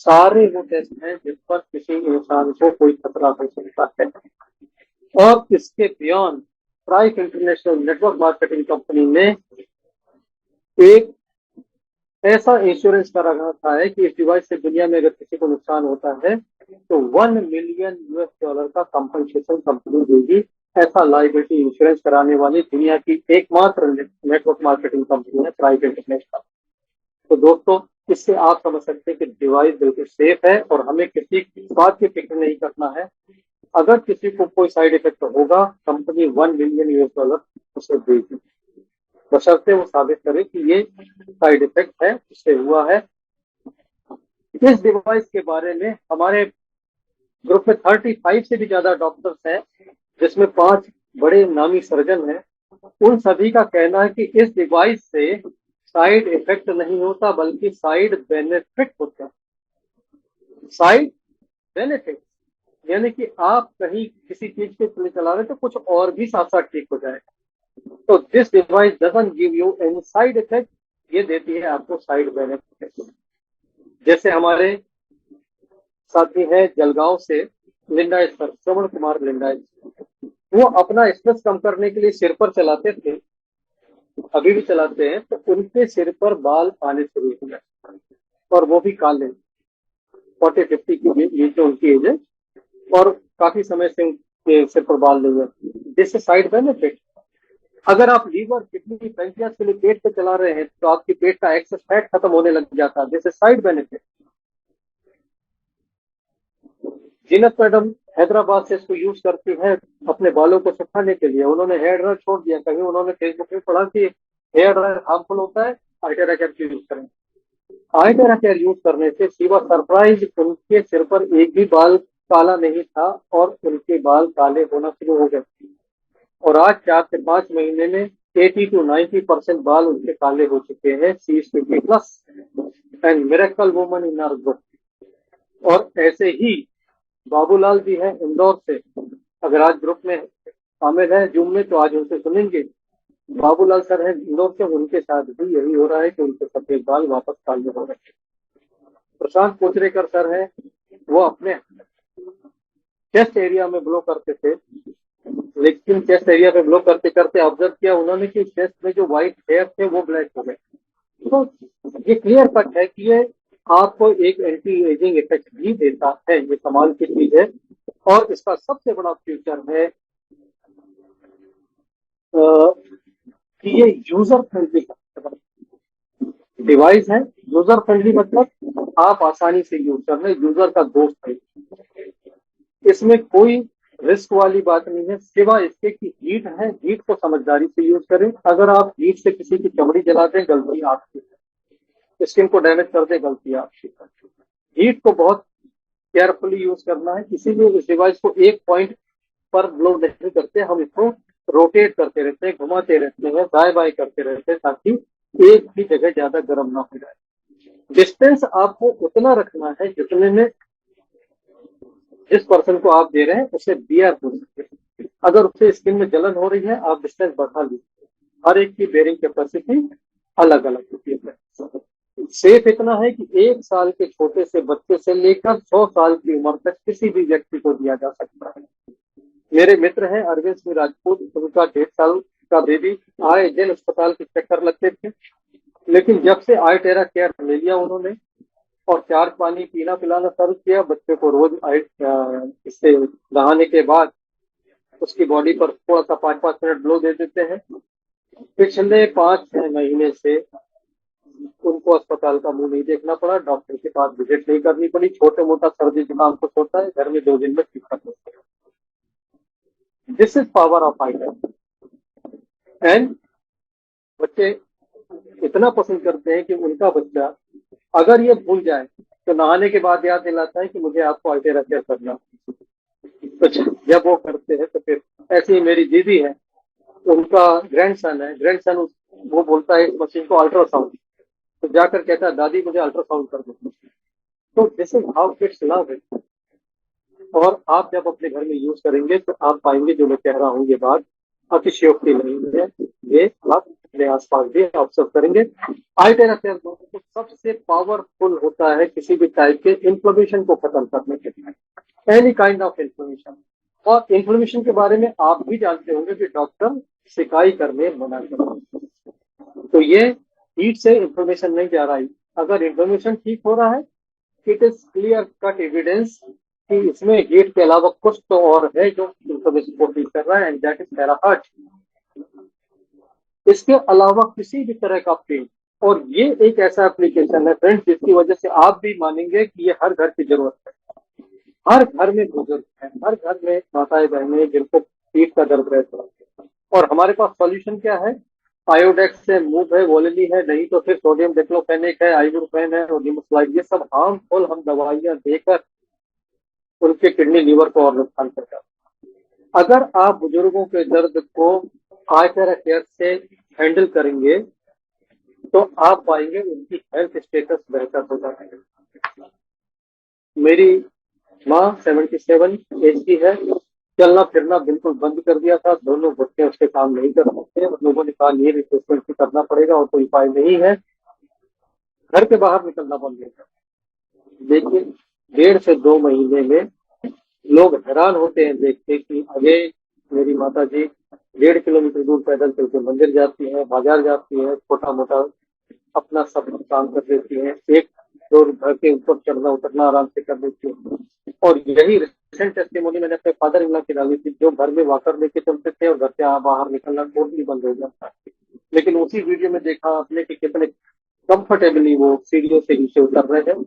सारे वो टेस्ट हैं जिस पर किसी इंसान को कोई खतरा हो सकता है। और इसके beyond price international network marketing company ने एक ऐसा इंश्योरेंस करा रखा है कि इस डिवाइस से दुनिया में अगर किसी को नुकसान होता है तो $1 मिलियन का कंपनसेशन कंपनी देगी। ऐसा लाइबिलिटी इंश्योरेंस कराने वाली दुनिया की एकमात्र नेटवर्क मार्केटिंग कंपनी है प्राइस इंटरनेशनल। तो दोस्तों, इससे आप समझ सकते हैं कि डिवाइस बिल्कुल सेफ है और हमें किसी बात की फिक्र नहीं करना है। अगर किसी को कोई साइड इफेक्ट होगा, कंपनी $1 मिलियन उसे देगी, बशर्ते वो साबित करे कि ये साइड इफेक्ट है, उससे हुआ है। इस डिवाइस के बारे में हमारे ग्रुप में 35 से भी ज्यादा डॉक्टर्स हैं, जिसमें 5 बड़े नामी सर्जन हैं। उन सभी का कहना है कि इस डिवाइस से साइड इफेक्ट नहीं होता, बल्कि साइड बेनिफिट होता है। साइड बेनिफिट यानी कि आप कहीं किसी चीज के लिए चला रहे तो कुछ और भी साथ साथ ठीक हो जाएगा। तो this device doesn't give you any side effect, ये देती है आपको साइड बेनिफिट। जैसे हमारे साथी हैं जलगांव से लिंडा सर, श्रवण कुमार लिंडा, वो अपना स्ट्रेस कम करने के लिए सिर पर चलाते थे, अभी भी चलाते हैं, तो उनके सिर पर बाल आने शुरू हो गए और वो भी काले। 40-50 की जो उनकी एज है और काफी समय से उनके सिर पर बाल नहीं है। This is side benefit. अगर आप लीवर, किडनी, पैंक्रियास के लिए पेट पे चला रहे हैं तो आपकी पेट का एक्सेस फैट खत्म होने लग जाता है। This is side benefit. Zeenat madam Hyderabad से इसको यूज करती है अपने बालों को सुखाने के लिए। उन्होंने हेयर ड्रायर छोड़ दिया, कहीं उन्होंने फेसबुक में पढ़ा कि हेयर ड्रायर हार्मफुल होता है, आइटेरा केयर यूज करें। आइटेरा केयर यूज करने से सीवा सरप्राइज, उनके सिर पर एक भी बाल काला नहीं था और उनके बाल काले होना शुरू हो गए। और आज 4 से 5 महीने में 80 to 90% बाल उनके काले हो चुके हैं। She is 50+ and miracle woman in our group. और ऐसे ही बाबूलाल जी हैं इंदौर से, अगर आज ग्रुप में शामिल है जूम में तो आज उनसे सुनेंगे। बाबूलाल सर हैं इंदौर से, उनके साथ भी यही हो रहा है कि उनके सफेद बाल वापस काले हो रहे हैं। प्रशांत कोचरेकर सर हैं, वो अपने चेस्ट एरिया में ब्लो करते थे, लेकिन चेस्ट एरिया पे ब्लो करते करते ऑब्जर्व किया उन्होंने कि चेस्ट में जो व्हाइट हेयर थे वो ब्लैक हो गए। तो ये क्लियर कट है कि ये आपको एक एंटी एजिंग इफेक्ट भी देता है। ये कमाल की चीज है और इसका सबसे बड़ा फ्यूचर है कि ये यूजर फ्रेंडली डिवाइस है। यूजर फ्रेंडली मतलब आप आसानी से यूज कर रहे, यूजर का दोस्त है। इसमें कोई रिस्क वाली बात नहीं है, सिवाय इसके कि हीट है, हीट को समझदारी से यूज करें। अगर आप हीट से किसी की चमड़ी जला दें, गलती आपकी है। स्किन को डैमेज कर दे, गलती आपकी है। हीट को बहुत केयरफुली यूज करना है, इसीलिए इस डिवाइस को एक पॉइंट पर ब्लो नहीं करते, हम इसको रोटेट करते रहते हैं, घुमाते रहते हैं, दाएं बाएं करते रहते हैं, ताकि एक भी जगह ज्यादा गर्म ना हो जाए। डिस्टेंस आपको उतना रखना है जितने में जिस पर्सन को आप दे रहे हैं उसे बियर हो सके। अगर उससे स्किन में जलन हो रही है, आप डिस्टेंस बढ़ा लीजिए। हर एक की बेरिंग कैपेसिटी अलग अलग होती है। सेफ इतना है कि 1 साल के छोटे से बच्चे से लेकर 100 साल की उम्र तक किसी भी व्यक्ति को दिया जा सकता है। मेरे मित्र हैं अरविंद सिंह राजपूत, उनका 1.5 साल का बेबी आए दिन अस्पताल के चक्कर लगते थे, लेकिन जब से आईटेरा केयर ले लिया उन्होंने और चार पानी पीना पिलाना शुरू किया, बच्चे को रोज इससे नहाने के बाद उसकी बॉडी पर थोड़ा सा 5-5 मिनट ग्लो दे देते हैं। पिछले 5-6 महीने से उनको अस्पताल का मुंह नहीं देखना पड़ा, डॉक्टर के पास विजिट नहीं करनी पड़ी, छोटे मोटा सर्दी जुकाम कुछ होता है घर में 2 दिन में ठीक कर सकते हैं। This is power of iTera. And बच्चे इतना पसंद करते हैं कि उनका बच्चा अगर ये भूल जाए तो नहाने के बाद याद दिलाता है कि मुझे आपको आईटेरा केयर करना। तो जब वो करते हैं तो फिर ऐसी ही मेरी दीदी है, उनका ग्रैंडसन है, ग्रैंडसन वो बोलता है इस मशीन को अल्ट्रासाउंड, तो जाकर कहता है दादी मुझे अल्ट्रासाउंड कर दो। तो this is how kids love it. और आप जब अपने घर में यूज करेंगे तो आप पाएंगे जो मैं कह रहा हूँ ये बात अतिशयोक्ति नहीं है, ये आप अपने आसपास भी ऑब्जर्व करेंगे। आईटेरा केयर तो सबसे पावरफुल होता है किसी भी टाइप के इन्फ्लेमेशन को खत्म करने के लिए, एनी काइंड ऑफ इन्फ्लेमेशन। और इन्फ्लेमेशन के बारे में आप भी जानते होंगे कि डॉक्टर सिकाई करने मना करते हैं। तो ये हीट से इन्फ्लेमेशन नहीं जा रहा है, अगर इन्फ्लेमेशन ठीक हो रहा है it is clear cut evidence कि इसमें हीट के अलावा कुछ तो और है जो इन्फ्लेमेशन को ठीक कर रहा है, एंड दैट इज टेराहर्ट्ज। इसके अलावा किसी भी तरह का पेन, और ये एक ऐसा एप्लीकेशन है फ्रेंड्स जिसकी वजह से आप भी मानेंगे कि ये हर घर की जरूरत है। हर घर में बुजुर्ग है, हर घर में माताएं बहनें जिनको पीठ का दर्द रहता है, और हमारे पास सॉल्यूशन क्या है? आयोडेक्स है, मूव है, वोलिनी है, नहीं तो फिर सोडियम डिक्लोफेनिक है, आइबुप्रोफेन है और निमोसलाइड। ये सब हार्मफुल हम दवाइयां देकर उनके किडनी लीवर को और नुकसान करता है। अगर आप बुजुर्गों के दर्द को आईटेरा केयर से हैंडल करेंगे तो आप पाएंगे उनकी हेल्थ स्टेटस बेहतर हो जाता है। मेरी माँ 77 एज की है, चलना फिरना बिल्कुल बंद कर दिया था, दोनों घुटने उसके काम नहीं कर सकते, लोगों ने कहा नी रिप्लेसमेंट भी करना पड़ेगा और कोई उपाय नहीं है, घर के बाहर निकलना बंद हो गया। लेकिन 1.5 से 2 महीने में लोग हैरान होते हैं देख के कि अरे मेरी माता जी 1.5 किलोमीटर दूर पैदल चल के मंदिर जाती है, बाजार जाती है, छोटा मोटा अपना सब काम कर देती है, एक दो घर के ऊपर चढ़ना उतरना आराम से कर देती है। और यही रिसेंट टेस्टिमोनी मैंने अपने फादर इन लॉ की डाली थी, जो घर में वॉकर लेके चलते थे और घर से बाहर निकलना टोटली बंद हो गया। लेकिन उसी वीडियो में देखा आपने कि कितने कंफर्टेबली वो सीढ़ियों से नीचे उतर रहे हैं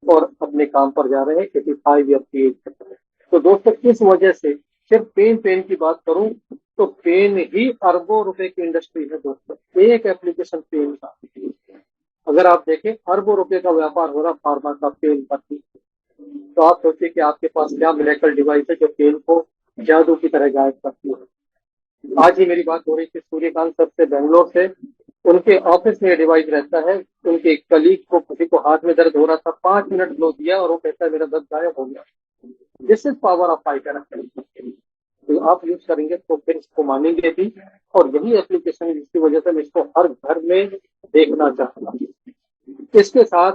और अपने काम पर जा रहे हैं 85 ईयर की एज। तो दोस्तों इस वजह से सिर्फ पेन की बात करूं तो पेन ही अरबों रुपए की इंडस्ट्री है दोस्तों, एक एप्लीकेशन पेन का। अगर आप देखें अरबों रुपए का व्यापार हो रहा फार्मा का पेन पर ही। तो आप सोचिए कि आपके पास क्या मिरेकल डिवाइस है जो पेन को जादू की तरह गायब करती है। आज ही मेरी बात हो रही थी सूर्यकांत सर से बेंगलोर से, उनके ऑफिस में डिवाइस रहता है, उनके कलीग को किसी को हाथ में दर्द हो रहा था, 5 मिनट ग्लो दिया और वो कहता है मेरा दर्द गायब हो गया। This is power of iTera. तो आप यूज करेंगे तो फिर इसको मानेंगे भी, और यही एप्लीकेशन जिसकी वजह से मैं इसको हर घर में देखना चाहता हूँ। इसके साथ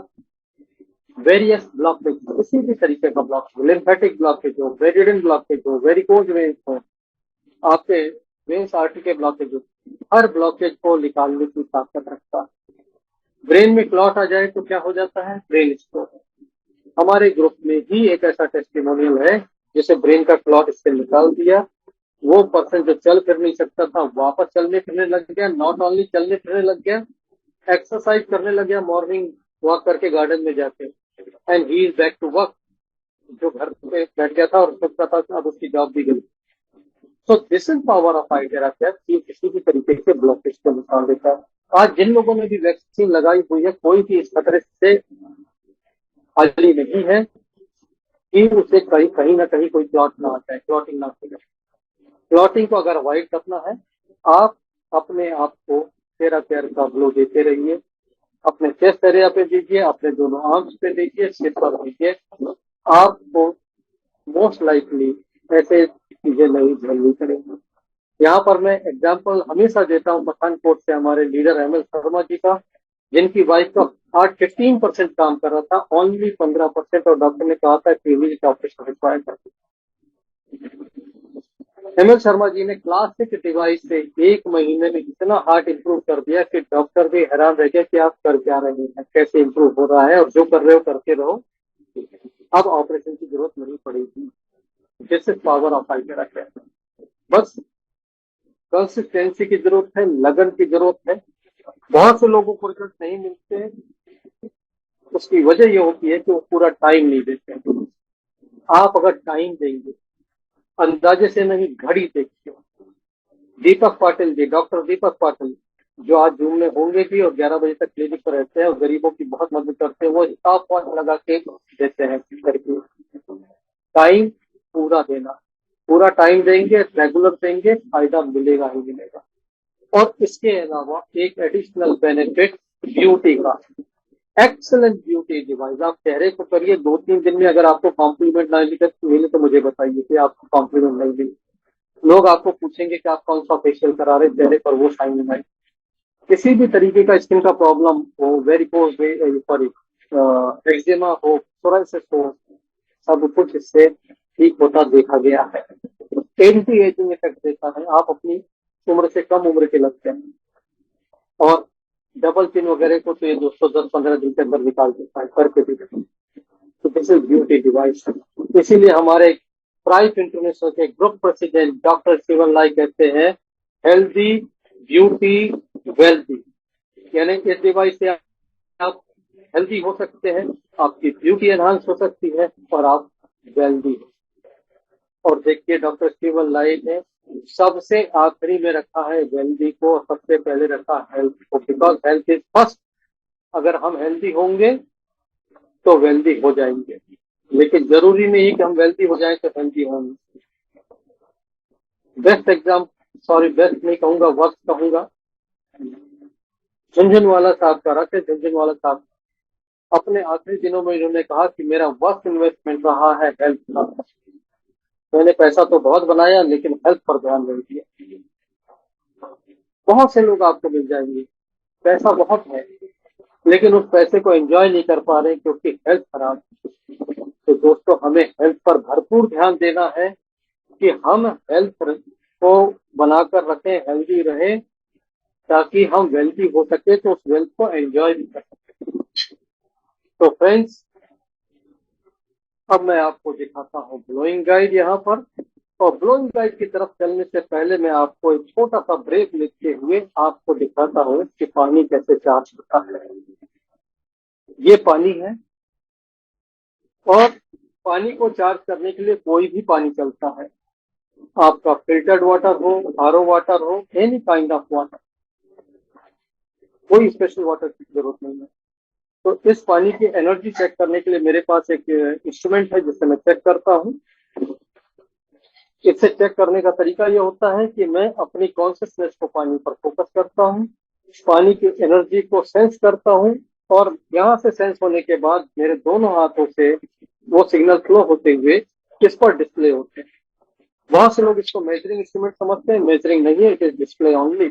वेरियस ब्लॉकेज, किसी भी तरीके का ब्लॉकेज, लिम्फेटिक ब्लॉकेज हो, वेरिडन ब्लॉकेज हो, वेरिकोज वेन्स हो, आपके वेन्स आर्टरी के ब्लॉकेज हो, हर ब्लॉकेज को निकालने की ताकत रखता है। ब्रेन में क्लॉट आ जाए तो क्या हो जाता है? Brain stroke. हमारे ग्रुप में ही एक ऐसा टेस्टिमोनियल है जिसे ब्रेन का क्लॉट इससे निकाल दिया। वो पर्सन जो चल फिर नहीं सकता था वापस चलने फिरने लग गया, नॉट ओनली चलने फिरने लग गया, एक्सरसाइज करने लग गया, मॉर्निंग वॉक करके गार्डन में जाके, and he is back to work. जो घर पे बैठ गया था और सोचता था अब उसकी जॉब भी गई। So this is power of iTera care कि किसी भी तरीके से ब्लॉकेज को निकाल देता है। आज जिन लोगों ने भी वैक्सीन लगाई हुई है कोई भी इस खतरे से खाली नहीं है कि उसे कहीं कहीं ना कहीं कोई क्लॉट ना आ जाए, क्लॉटिंग ना हो जाए। क्लॉटिंग को अगर अवॉइड करना है, आप अपने आप को टेरा केयर का ग्लो देते रहिए, अपने चेस्ट एरिया पे दीजिए, अपने दोनों आर्म्स पे दीजिए, सिर पर दीजिए। आपको मोस्ट लाइकली ऐसे चीजें नहीं झेलनी पड़ेंगी। यहाँ पर मैं एग्जाम्पल हमेशा देता हूँ पठानकोट से हमारे लीडर एमएल शर्मा जी का, जिनकी वाइफ का हार्ट 15% काम कर रहा था, ओनली 15%, और डॉक्टर ने कहा था कि operation required. ML Sharma ji ने क्लासिक डिवाइस से 1 महीने में इतना हार्ट इंप्रूव कर दिया कि डॉक्टर भी हैरान रह गया कि आप कर क्या रहे हैं, कैसे इंप्रूव हो रहा है, और जो कर रहे हो करते रहो, अब ऑपरेशन की जरूरत नहीं पड़ेगी। This is power of idea. बस कंसिस्टेंसी की जरूरत है, लगन की जरूरत है। बहुत से लोगों को रिजल्ट नहीं मिलते हैं। उसकी वजह ये होती है कि वो पूरा टाइम नहीं देते हैं। आप अगर टाइम देंगे, अंदाजे से नहीं, घड़ी देखिए। दीपक पाटिल जी, डॉक्टर दीपक पाटिल, जो आज जून में होंगे भी और 11 बजे तक क्लिनिक पर रहते हैं और गरीबों की बहुत मदद करते हैं, वो हिसाब पॉइंट लगा के देते हैं करके। टाइम पूरा देना, पूरा टाइम देंगे, रेगुलर देंगे, फायदा मिलेगा ही मिलेगा। और इसके अलावा एक एडिशनल बेनिफिट ब्यूटी का, एक्सलेंट ब्यूटी डिवाइस। आप चेहरे को करिए, 2-3 दिन में अगर आपको कॉम्प्लीमेंट ना मिले तो मुझे बताइए कि आपको कॉम्प्लीमेंट नहीं मिली। लोग आपको पूछेंगे कि आप कौन सा फेशियल करा रहे हैं, चेहरे पर वो शाइनिंग है। किसी भी तरीके का स्किन का प्रॉब्लम हो, वेरिकोज सॉरी एक्जिमा हो, सोराइसिस हो, सब कुछ इससे ठीक होता देखा गया है। एंटी एजिंग इफेक्ट देता है, आप अपनी उम्र से कम उम्र के लगते हैं। और डबल चिन वगैरह को तो ये 210-15 दिन के अंदर निकाल देता है करके भी। तो दिस इज ब्यूटी डिवाइस। इसीलिए हमारे प्राइस इंटरनेशनल के ग्रुप प्रेसिडेंट डॉक्टर शिवन लाई कहते हैं, हेल्दी ब्यूटी वेल्थी। यानी इस डिवाइस से आप हेल्दी हो सकते हैं, आपकी ब्यूटी एनहांस हो सकती है और आप वेल्दी हो। और देखिए डॉक्टर स्टीवन लाई ने सबसे आखिरी में रखा है वेल्दी को, सबसे पहले रखा हेल्थ को, बिकॉज हेल्थ इज फर्स्ट। अगर हम हेल्दी होंगे तो वेल्दी हो जाएंगे, लेकिन जरूरी नहीं कि हम वेल्दी हो जाएं तो हेल्दी होंगे। बेस्ट एग्जाम, सॉरी बेस्ट नहीं कहूंगा, वर्स्ट कहूंगा, झुंझुनवाला साहब का, राकेश झुंझुनवाला साहब। अपने आखिरी दिनों में इन्होंने कहा कि मेरा वर्स्ट इन्वेस्टमेंट रहा है हेल्थ का। मैंने पैसा तो बहुत बनाया लेकिन हेल्थ पर ध्यान नहीं दिया। बहुत से लोग आपको मिल जाएंगे, पैसा बहुत है, लेकिन उस पैसे को एंजॉय नहीं कर पा रहे क्योंकि हेल्थ खराब है। तो दोस्तों, हमें हेल्थ पर भरपूर ध्यान देना है कि हम हेल्थ को बनाकर रखें, हेल्दी रहे, ताकि हम वेल्थी हो सके तो उस वेल्थ को एंजॉय भी कर सके। तो फ्रेंड्स, अब मैं आपको दिखाता हूँ ब्लोइंग गाइड यहाँ पर। और ब्लोइंग गाइड की तरफ चलने से पहले मैं आपको एक छोटा सा ब्रेक लेते हुए आपको दिखाता हूँ कि पानी कैसे चार्ज होता है। ये पानी है, और पानी को चार्ज करने के लिए कोई भी पानी चलता है। आपका फिल्टर्ड वाटर हो, आरओ वाटर हो, एनी काइंड ऑफ वाटर, कोई स्पेशल वाटर की जरूरत नहीं है। तो इस पानी की एनर्जी चेक करने के लिए मेरे पास एक इंस्ट्रूमेंट है जिससे मैं चेक करता हूँ। इससे चेक करने का तरीका यह होता है कि मैं अपनी कॉन्शियसनेस को पानी पर फोकस करता हूँ, पानी की एनर्जी को सेंस करता हूँ, और यहाँ से सेंस होने के बाद मेरे दोनों हाथों से वो सिग्नल फ्लो होते हुए किस पर डिस्प्ले होते हैं। बहुत से लोग इसको मेजरिंग इंस्ट्रूमेंट समझते हैं, मेजरिंग नहीं है, इट इज डिस्प्ले ओनली।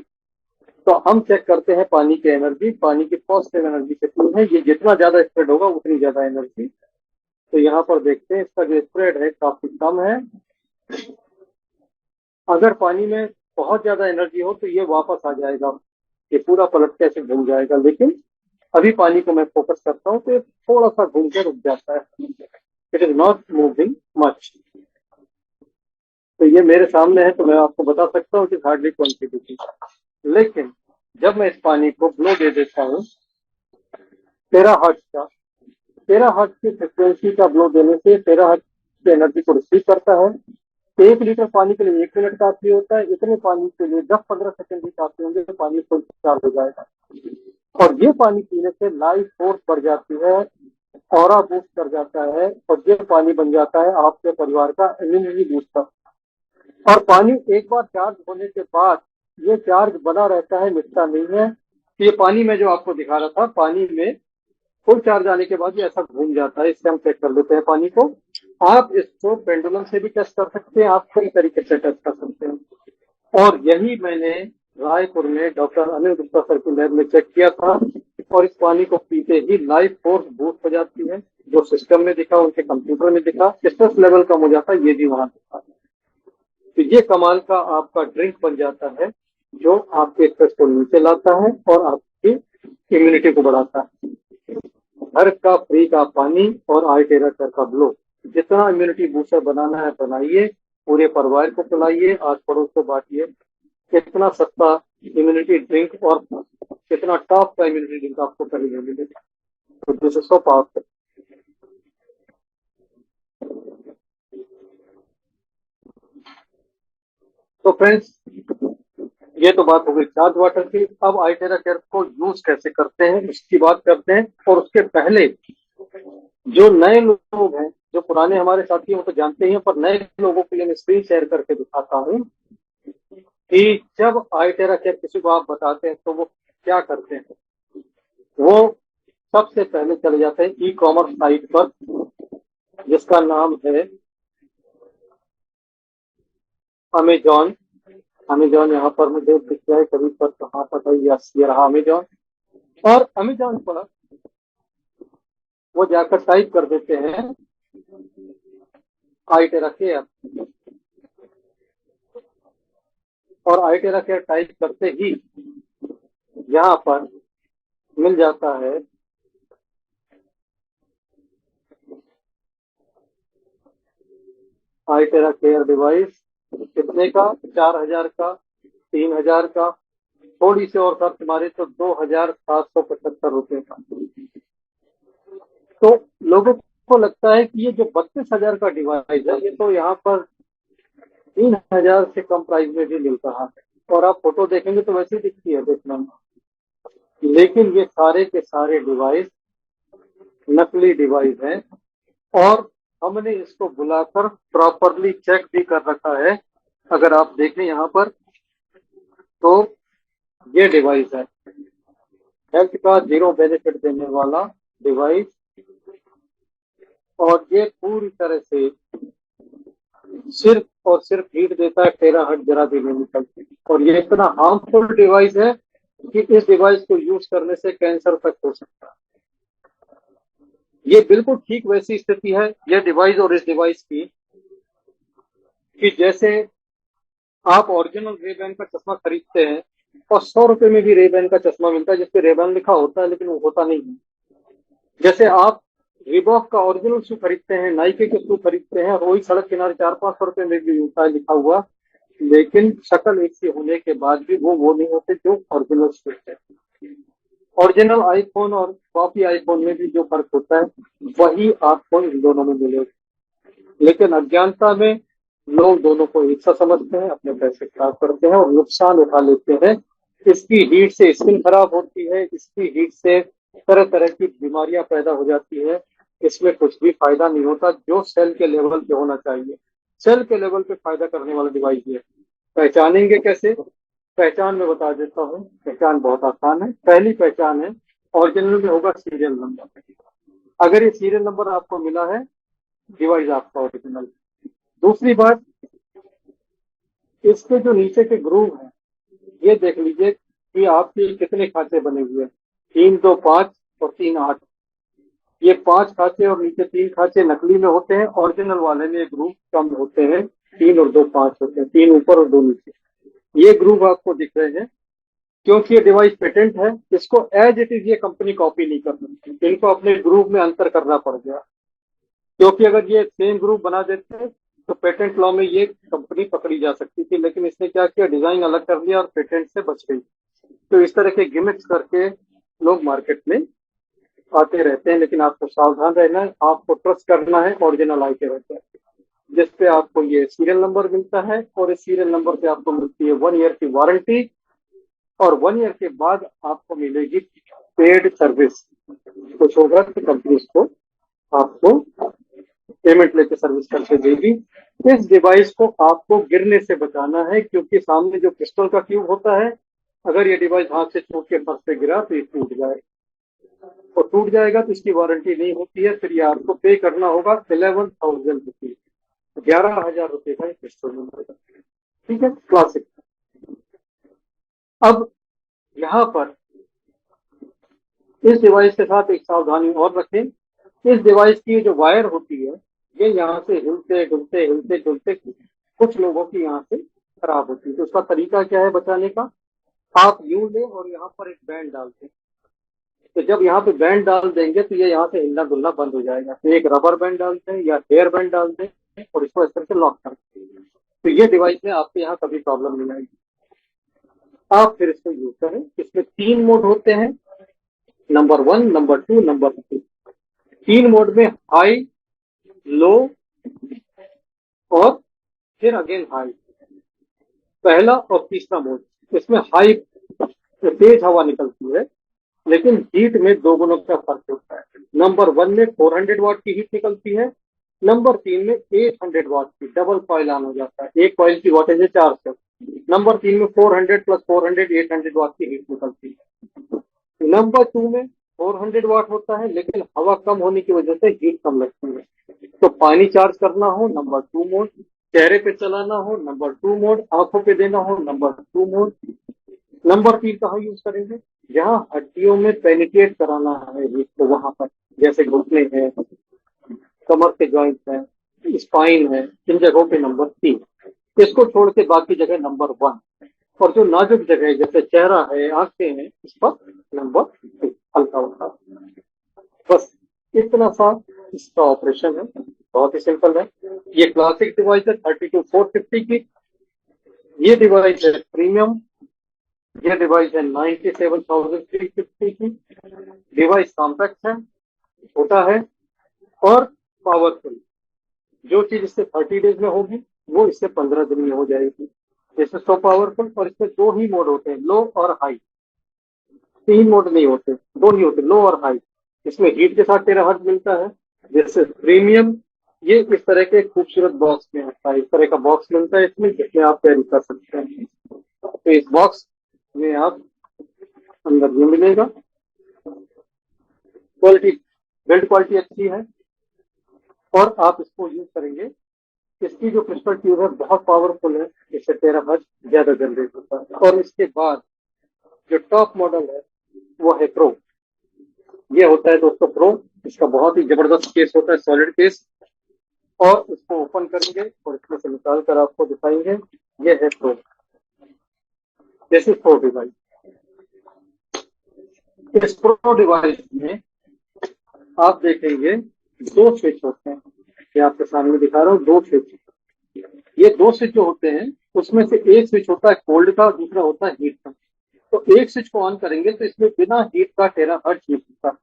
तो हम चेक करते हैं पानी की एनर्जी, पानी की पॉजिटिव एनर्जी कितनी है, ये जितना ज्यादा स्प्रेड होगा उतनी ज्यादा एनर्जी। तो यहाँ पर देखते हैं इसका जो स्प्रेड है काफी कम है। अगर पानी में बहुत ज्यादा एनर्जी हो तो ये वापस आ जाएगा, ये पूरा पलट के ऐसे घूम जाएगा, लेकिन अभी पानी को मैं फोकस करता हूँ तो ये थोड़ा सा घूम के रुक जाता है, it is not moving much. तो ये मेरे सामने है तो मैं आपको बता सकता हूँ कि हार्डली 20 डिग्री। लेकिन जब मैं इस पानी को फ्लो दे देता हूँ 13 हर्ट्ज का, 13 हर्ट्ज की फ्रिक्वेंसी का ब्लो देने से 13 हर्ट्ज की एनर्जी को रिसीव करता है। 1 लीटर पानी के लिए 1 मिनट काफी होता है, इतने पानी के लिए 10-15 सेकंड भी काफी होंगे तो पानी फुल चार्ज हो जाएगा। और ये पानी पीने से लाइफ फोर्स बढ़ जाती है, ऑरा बूस्ट कर जाता है, और ये पानी बन जाता है आपके परिवार का इम्यूनिटी बूस्टर। और पानी एक बार चार्ज होने के बाद ये चार्ज बना रहता है, मिटता नहीं है। ये पानी में जो आपको दिखा रहा था, पानी में फुल चार्ज आने के बाद ये ऐसा घूम जाता है। इससे हम चेक कर लेते हैं पानी को। आप इसको पेंडुलम से भी टेस्ट कर सकते हैं, आप कई तरीके से टेस्ट कर सकते हैं। और यही मैंने रायपुर में डॉक्टर अनिल गुप्ता सर की लैब में चेक किया था। और इस पानी को पीते ही लाइफ फोर्स बूस्ट हो जाती है, जो सिस्टम में दिखा, उनके कंप्यूटर में दिखा, स्ट्रेस लेवल कम हो जाता है, ये भी वहां दिखा। तो ये कमाल का आपका ड्रिंक बन जाता है, जो आपके स्ट्रेस को नीचे लाता है और आपकी इम्यूनिटी को बढ़ाता है। घर का फ्री का पानी और आल्टेरा केयर का ग्लो, जितना इम्यूनिटी बूस्टर बनाना है बनाइए, पूरे परिवार को पिलाइए, आस पड़ोस को बांटिए। कितना सस्ता इम्यूनिटी ड्रिंक और कितना टॉप का इम्यूनिटी ड्रिंक आपको खरीदने मिलेगा। तो दिस इज सो पावरफुल। तो फ्रेंड्स, ये तो बात हो गई चार्ज वाटर की। अब आल्टेरा केयर को यूज कैसे करते हैं उसकी बात करते हैं। और उसके पहले जो नए लोग हैं, जो पुराने हमारे साथी हैं वो तो जानते ही हैं, पर नए लोगों के लिए मैं स्क्रीन शेयर करके दिखाता हूँ कि जब आल्टेरा केयर किसी को आप बताते हैं तो वो क्या करते हैं। वो सबसे पहले चले जाते हैं ई कॉमर्स साइट पर, जिसका नाम है अमेजॉन। अमेजॉन यहाँ पर मुझे दिख रहा है कभी पर, कहाँ पर है, यस ये रहा अमेजॉन। और अमेजॉन पर वो जाकर टाइप कर देते हैं आल्टेरा केयर, और आल्टेरा केयर टाइप करते ही यहाँ पर मिल जाता है आल्टेरा केयर डिवाइस। कितने का? 4,000 का, 3,000 का, थोड़ी सी और खर्च मारे तो 2,775 रुपए का। तो लोगों को लगता है कि ये जो 32,000 का डिवाइस है, ये तो यहाँ पर 3,000 से कम प्राइस में भी मिल रहा है, और आप फोटो देखेंगे तो वैसे ही दिखती है देखने में। लेकिन ये सारे के सारे डिवाइस नकली डिवाइस हैं, और हमने इसको बुलाकर प्रॉपरली चेक भी कर रखा है। अगर आप देखें यहाँ पर, तो ये डिवाइस है हेल्थ का जीरो बेनिफिट देने वाला डिवाइस, और ये पूरी तरह से सिर्फ और सिर्फ हीट देता है, टेराहर्ट्ज जरा भी नहीं निकलती। और ये इतना हार्मफुल डिवाइस है कि इस डिवाइस को यूज करने से कैंसर तक हो सकता है। ये बिल्कुल ठीक वैसी स्थिति है ये डिवाइस और इस डिवाइस की, कि जैसे आप ओरिजिनल रेबैन का चश्मा खरीदते हैं और 100 रुपए में भी रेबैन का चश्मा मिलता है जिसपे रेबैन लिखा होता है लेकिन वो होता नहीं है। जैसे आप रिबॉक का ओरिजिनल शू खरीदते हैं, नाइके के शू खरीदते हैं, और वही सड़क किनारे 400-500 रुपए में भी होता है लिखा हुआ, लेकिन शक्ल एक सी होने के बाद भी वो नहीं होते जो ओरिजिनल शू है। ओरिजिनल आईफोन और कॉपी आईफोन में भी जो फर्क होता है वही आपको इन दोनों में मिलेगा। लेकिन अज्ञानता में लोग दोनों को एक सा समझते हैं, अपने पैसे खराब करते हैं और नुकसान उठा लेते हैं। इसकी हीट से स्किन खराब होती है, इसकी हीट से तरह तरह की बीमारियां पैदा हो जाती है। इसमें कुछ भी फायदा नहीं होता जो सेल के लेवल पे होना चाहिए। सेल के लेवल पे फायदा करने वाला डिवाइस ये। पहचानेंगे कैसे? पहचान में बता देता हूँ। पहचान बहुत आसान है। पहली पहचान है, ओरिजिनल में होगा सीरियल नंबर। अगर ये सीरियल नंबर आपको मिला है, डिवाइस आपका ओरिजिनल। दूसरी बात, इसके जो नीचे के ग्रूव हैं, ये देख लीजिए कि आपके कितने खाते बने हुए हैं। 3, 2, 5 और 3, 8। ये 5 खाते और नीचे 3 खाते नकली में होते हैं, ओरिजिनल वाले में ग्रूव कम होते हैं, 3 और 2, 5 होते हैं, 3 ऊपर और 2 नीचे। ये ग्रूव आपको दिख रहे हैं क्योंकि ये डिवाइस पेटेंट है। इसको एज इट इज ये कंपनी कॉपी नहीं कर सकती, इनको अपने ग्रुप में अंतर करना पड़ गया। क्योंकि अगर ये सेम ग्रुप बना देते तो पेटेंट लॉ में ये कंपनी पकड़ी जा सकती थी, लेकिन इसने क्या किया, डिजाइन अलग कर लिया और पेटेंट से बच गई। तो इस तरह के गिमिक्स करके लोग मार्केट में आते रहते हैं, लेकिन आपको सावधान रहना है, आपको ट्रस्ट करना है ओरिजिनल आई के रहते हैं, जिसपे आपको ये सीरियल नंबर मिलता है, और इस सीरियल नंबर पे आपको मिलती है 1 ईयर की वारंटी, और 1 ईयर के बाद आपको मिलेगी पेड सर्विस। कुछ होगा तो कंपनी को आपको पेमेंट लेके सर्विस करके देगी। इस डिवाइस को आपको गिरने से बचाना है, क्योंकि सामने जो पिस्टल का ट्यूब होता है, अगर ये डिवाइस हाथ से छूट के फर्श पे गिरा तो ये टूट जाएगा, और टूट जाएगा तो इसकी वारंटी नहीं होती है। फिर ये आपको पे करना होगा 11,000 रुपीज, 11,000 रुपए का पिस्टल मिलेगा। ठीक है, क्लासिक। अब यहाँ पर इस डिवाइस के साथ एक सावधानी और रखें। इस डिवाइस की जो वायर होती है, ये यहाँ से हिलते डुलते कुछ लोगों की यहाँ से खराब होती है। तो उसका तरीका क्या है बचाने का? आप यूं लें और यहाँ पर एक बैंड डाल दें। तो जब यहाँ पे बैंड डाल देंगे तो ये यहाँ से हिलना डुलना बंद हो जाएगा। तो एक रबर बैंड डाल दें या हेयर बैंड डाल दें और इसको इस तरह से लॉक कर दें। तो ये डिवाइस में आपके यहाँ कभी प्रॉब्लम नहीं आएगी। आप फिर इसको यूज करें। इसमें 3 मोड होते हैं, नंबर 1, नंबर 2, नंबर 3। 3 मोड में हाई, लो और फिर अगेन हाई, पहला और तीसरा मोड। इसमें हाई तेज हवा निकलती है, लेकिन हीट में 2 गुणों का फर्क होता है। नंबर 1 में 400 वाट की हीट निकलती है, नंबर 3 में 800 वाट की, डबल कॉइल ऑन हो जाता है। एक कॉइल की वाटेज है 400। नंबर 3 में 400 प्लस 400 800 वाट की हीट निकलती है। नंबर 2 में 400 वाट होता है, लेकिन हवा कम होने की वजह से हीट कम लगती है। तो पानी चार्ज करना हो, नंबर 2 मोड। चेहरे पे चलाना हो, नंबर 2 मोड। आंखों पे देना हो, नंबर 2 मोड। नंबर 3 कहाँ यूज करेंगे? जहाँ हड्डियों में पेनिट्रेट कराना है हीट को, वहां पर, जैसे घुटने हैं, कमर के जॉइंट है, स्पाइन है, इन जगहों पे नंबर 3। इसको छोड़ के बाकी जगह नंबर 1। और जो नाजुक जगह है जैसे चेहरा है, आंखें हैं, इस पर नंबर 2 हल्का होता है। बस इतना सा इसका ऑपरेशन है, बहुत ही सिंपल है। ये क्लासिक डिवाइस है 32 450 की। ये डिवाइस है प्रीमियम। ये डिवाइस है 97,350 की। डिवाइस कॉम्पैक्ट है, छोटा है और पावरफुल। जो चीज इससे 30 डेज में होगी वो इससे 15 दिन में हो जाएगी। इसमें सो पावरफुल। और इसमें 2 ही मोड होते हैं, लो और हाई। 3 मोड नहीं होते, 2 ही होते, लो और हाई। इसमें हीट के साथ 13 हर्ट्ज मिलता है। जैसे प्रीमियम, ये इस तरह के खूबसूरत बॉक्स में आता है। इस तरह का बॉक्स मिलता है इसमें, जिसमें आप कैरी कर सकते हैं। तो इस बॉक्स में आप अंदर ये मिलेगा। क्वालिटी, बिल्ड क्वालिटी अच्छी है और आप इसको यूज करेंगे। इसकी जो क्रिस्टल ट्यूब है बहुत पावरफुल है, इससे 13 हर्ट्ज ज्यादा जनरेट होता है। और इसके बाद जो टॉप मॉडल है वो है प्रो। ये होता है दोस्तों प्रो। इसका बहुत ही जबरदस्त केस होता है, सॉलिड केस। और इसको ओपन करेंगे और इसमें से निकाल कर आपको दिखाएंगे। ये है pro. This is pro device. इस प्रो डिवाइस में आप देखेंगे 2 स्विच होते हैं। ये आपके सामने दिखा रहा हूँ, 2 स्विच। ये 2 स्विच जो होते हैं उसमें से एक स्विच होता है कोल्ड का, दूसरा होता है हीट का। तो एक स्विच को ऑन करेंगे तो इसमें बिना हीट का 13 हर्ट्ज यूज होता है।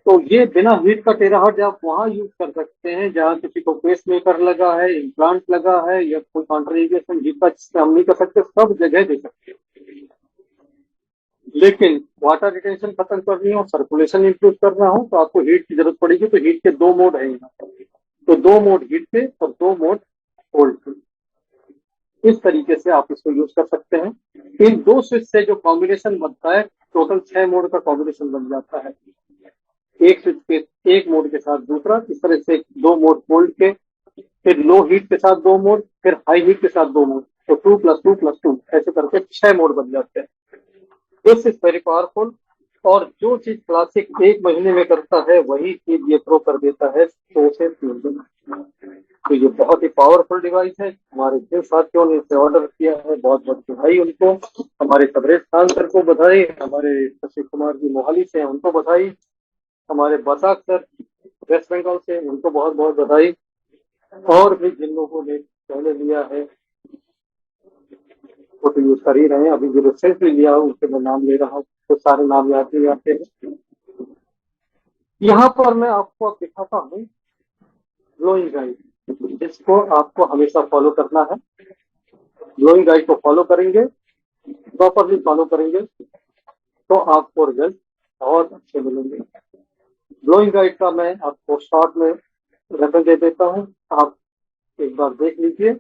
तो ये बिना हीट का 13 हर्ट्ज आप वहां यूज कर सकते हैं जहां किसी को पेस मेकर लगा है, इम्प्लांट लगा है, या कोई कॉन्ट्राइंडिकेशन जिसका जिससे हम नहीं कर सकते, सब जगह दे सकते हैं। लेकिन वाटर रिटेंशन खत्म करनी हो, सर्कुलेशन इंप्रूव करना हो, तो आपको हीट की जरूरत पड़ेगी। तो हीट के 2 मोड है यहाँ पर। तो 2 मोड हीट के और 2 मोड कोल्ड के। इस तरीके से आप इसको यूज कर सकते हैं। इन 2 स्विच से जो कॉम्बिनेशन बनता है, टोटल 6 मोड का कॉम्बिनेशन बन जाता है। एक स्विच के एक मोड के साथ दूसरा, इस तरह से 2 मोड कोल्ड के, फिर लो हीट के साथ 2 मोड, फिर हाई हीट के साथ 2 मोड। तो 2+2+2 ऐसे करके 6 मोड बन जाते हैं। This is very powerful. और जो चीज क्लासिक 1 महीने में करता है वही चीज ये प्रो कर देता है 2 से 3 दिन। तो ये बहुत ही पावरफुल डिवाइस है। हमारे जिन साथियों ने इसे ऑर्डर किया है, बहुत बहुत बधाई उनको। हमारे तबरेज खान सर को बधाई, हमारे शशि कुमार जी मोहाली से हैं उनको बधाई, हमारे बसाक सर वेस्ट बंगाल से उनको बहुत बहुत बधाई। और भी जिन लोगों ने पहले लिया है वो तो यूज कर ही रहे हैं। अभी जो रिसेंटली लिया हो उसके मैं नाम ले रहा हूँ, तो सारे नाम याद नहीं आते हैं। यहाँ पर मैं आपको अब दिखाता हूँ ग्लोइंग गाइड, जिसको आपको हमेशा फॉलो करना है। ग्लोइंग गाइड को फॉलो करेंगे, प्रॉपरली फॉलो करेंगे, तो आपको रिजल्ट बहुत अच्छे मिलेंगे। ग्लोइंग गाइड का मैं आपको शॉर्ट में रेफरेंस दे देता हूँ, आप एक बार देख लीजिए।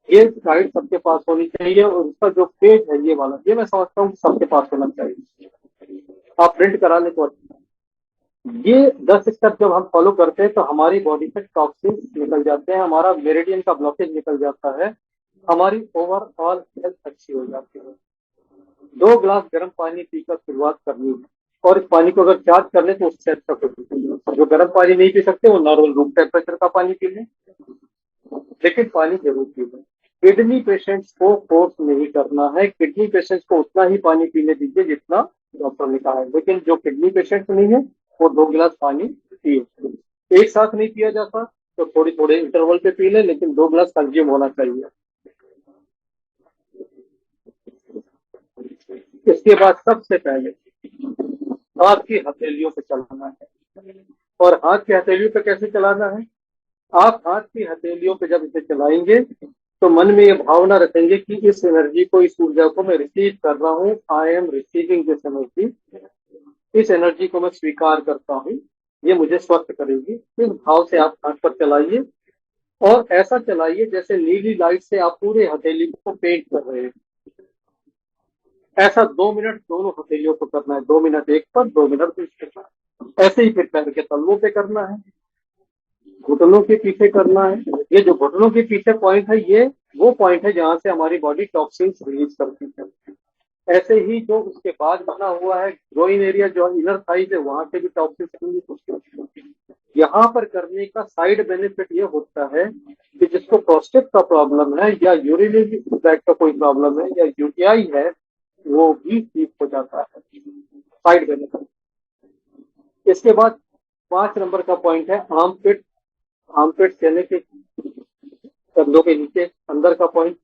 ये गाइड सबके पास होनी चाहिए और उसका जो पेज है ये वाला, ये मैं समझता हूँ सबके पास होना चाहिए। आप प्रिंट करा ले तो अच्छा। ये 10 स्टेप जब हम फॉलो करते हैं तो हमारी बॉडी से टॉक्सिन निकल जाते हैं, हमारा मेरिडियन का ब्लॉकेज निकल जाता है, हमारी ओवरऑल हेल्थ अच्छी हो जाती है। 2 गिलास गर्म पानी पीकर शुरुआत करनी है। और इस पानी को अगर चार्ज कर ले तो उससे अच्छा कुछ नहीं है। जो गर्म पानी नहीं पी सकते वो नॉर्मल रूम टेम्परेचर का पानी पी लें। लेकिन पानी जरूर पीना। किडनी पेशेंट्स को फोर्स नहीं करना है, किडनी पेशेंट्स को उतना ही पानी पीने दीजिए जितना डॉक्टर ने कहा है, लेकिन जो किडनी पेशेंट नहीं है वो 2 गिलास पानी पिए। एक साथ नहीं पिया जाता तो थोड़ी थोड़े इंटरवल पे पी ले, लेकिन 2 गिलास कंज्यूम होना चाहिए। इसके बाद सबसे पहले हाथ की हथेलियों पे चलाना है। और हाथ की हथेलियों पे कैसे चलाना है? आप हाथ की हथेलियों पे जब इसे चलाएंगे तो मन में ये भावना रखेंगे कि इस एनर्जी को, इस ऊर्जा को मैं रिसीव कर रहा हूँ, I am receiving this energy, इस एनर्जी को मैं स्वीकार करता हूँ, ये मुझे स्वस्थ करेगी। इस भाव से आप हाथ पर चलाइए और ऐसा चलाइए जैसे नीली लाइट से आप पूरे हथेली को पेंट कर रहे हैं। ऐसा 2 मिनट दोनों हथेलियों को करना है, 2 मिनट एक पर, 2 मिनट दूसरे पर। ऐसे ही फिर पैर के तलवों पे करना है, घुटनों के पीछे करना है। ये जो घुटनों के पीछे पॉइंट है, ये वो पॉइंट है जहां से हमारी बॉडी टॉक्सिन्स रिलीज करती है। ऐसे ही जो उसके बाद बना हुआ है ग्रोइन एरिया, जो इनर थाइज है, वहां से भी टॉक्सिन्स रिलीज होती है। यहाँ पर करने का साइड बेनिफिट ये होता है कि जिसको प्रोस्टेट का प्रॉब्लम है या यूरिनरी ट्रैक्ट का कोई प्रॉब्लम है या यूटीआई है, वो भी ठीक हो जाता है, साइड बेनिफिट। इसके बाद 5 नंबर का पॉइंट है आर्मपिट। आर्मपिट यानी कि कंधों के नीचे अंदर का पॉइंट।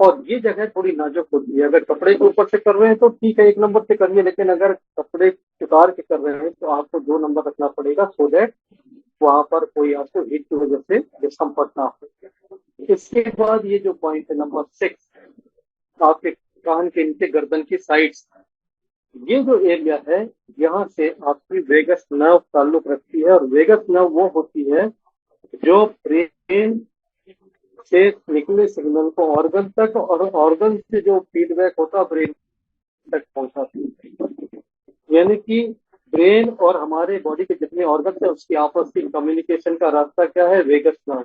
और ये जगह थोड़ी नाजुक होती है। अगर कपड़े के ऊपर से कर रहे हैं तो ठीक है, 1 नंबर से करिए, लेकिन अगर कपड़े उतार के कर रहे हैं तो आपको 2 नंबर रखना पड़ेगा, सो दैट वहां पर कोई आपको हीट की वजह से डिस्कम्फर्ट ना हो। इसके बाद ये जो पॉइंट है नंबर 6, आपके कान के नीचे गर्दन की साइड्स, ये जो एरिया है, यहाँ से आपकी वेगस नर्व ताल्लुक रखती है। और वेगस नर्व वो होती है जो ब्रेन से निकले सिग्नल को ऑर्गन तक, और ऑर्गन से जो फीडबैक होता है ब्रेन तक पहुंचाती है। यानी कि ब्रेन और हमारे बॉडी के जितने ऑर्गन है उसकी आपस की कम्युनिकेशन का रास्ता क्या है? Vagus nerve.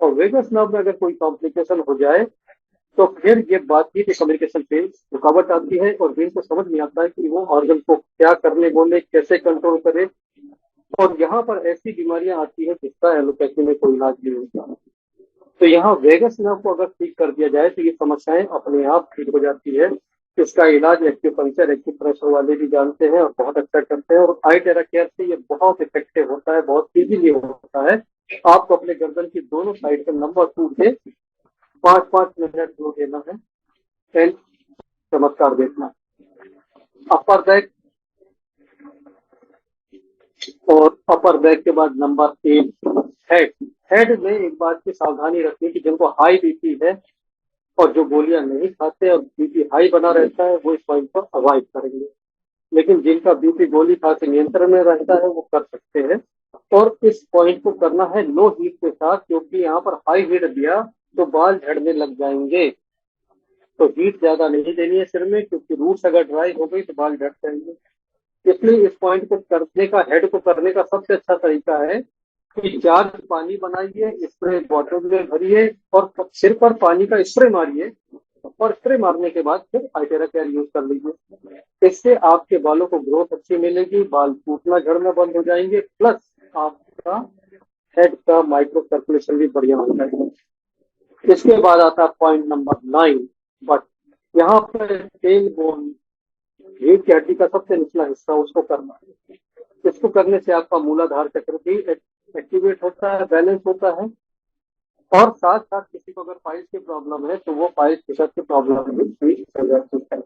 और वेगस नर्व में अगर कोई कॉम्प्लिकेशन हो जाए तो फिर ये बातचीत कम्युनिकेशन पे रुकावट आती है और ब्रेन को समझ नहीं आता है कि वो ऑर्गन को क्या करने बोले, कैसे कंट्रोल करे। और यहाँ पर ऐसी बीमारियां आती है जिसका एलोपैथी में कोई इलाज नहीं होता। तो यहाँ वेगस नर्व को अगर ठीक कर दिया जाए तो ये समस्याएं अपने आप ठीक हो जाती है। इसका इलाज एक्यूपंक्चर, एक्यूप्रेशर वाले भी जानते हैं और बहुत अच्छा करते हैं। और आई टेरा केयर से ये बहुत इफेक्टिव होता है, बहुत इजीली होता है। आपको अपने गर्दन की दोनों साइड पे नंबर 2 से 5-5 मिनट जो देना है, एंड चमत्कार देखना। अपर बैक, और अपर बैक के बाद नंबर 8 हेड। हेड में एक बात की सावधानी रखनी कि जिनको हाई बीपी है और जो गोलियां नहीं खाते और बीपी हाई बना रहता है, वो इस पॉइंट को अवॉइड करेंगे। लेकिन जिनका बीपी गोली खा के नियंत्रण में रहता है वो कर सकते हैं। और इस पॉइंट को करना है लो हीट के साथ, क्योंकि यहाँ पर हाई हीट दिया तो बाल झड़ने लग जाएंगे। तो हीट ज्यादा नहीं देनी है सिर में, क्योंकि रूट्स अगर ड्राई हो गई तो बाल झड़ जाएंगे। इसलिए इस पॉइंट को करने का, हेड को करने का सबसे अच्छा तरीका है कि 4 पानी बनाइए, स्प्रे बॉटल में भरिए और सिर पर पानी का स्प्रे मारिए। और स्प्रे मारने के बाद फिर आइटेरा केयर यूज कर लीजिए। इससे आपके बालों को ग्रोथ अच्छी मिलेगी, बाल टूटना झड़ना बंद हो जाएंगे, प्लस आपका हेड का माइक्रो सर्कुलेशन भी बढ़िया हो जाएगा। इसके बाद आता है पॉइंट नंबर 9, बट यहाँ पर टेल बोन, रीढ़ की हड्डी का सबसे निचला हिस्सा, उसको करना है। इसको करने से आपका मूलाधार चक्र भी एक्टिवेट होता है, बैलेंस होता है। और साथ साथ किसी को अगर पाइल्स की प्रॉब्लम है तो वो पाइल्स फिशर की प्रॉब्लम भी ठीक हो जाती है।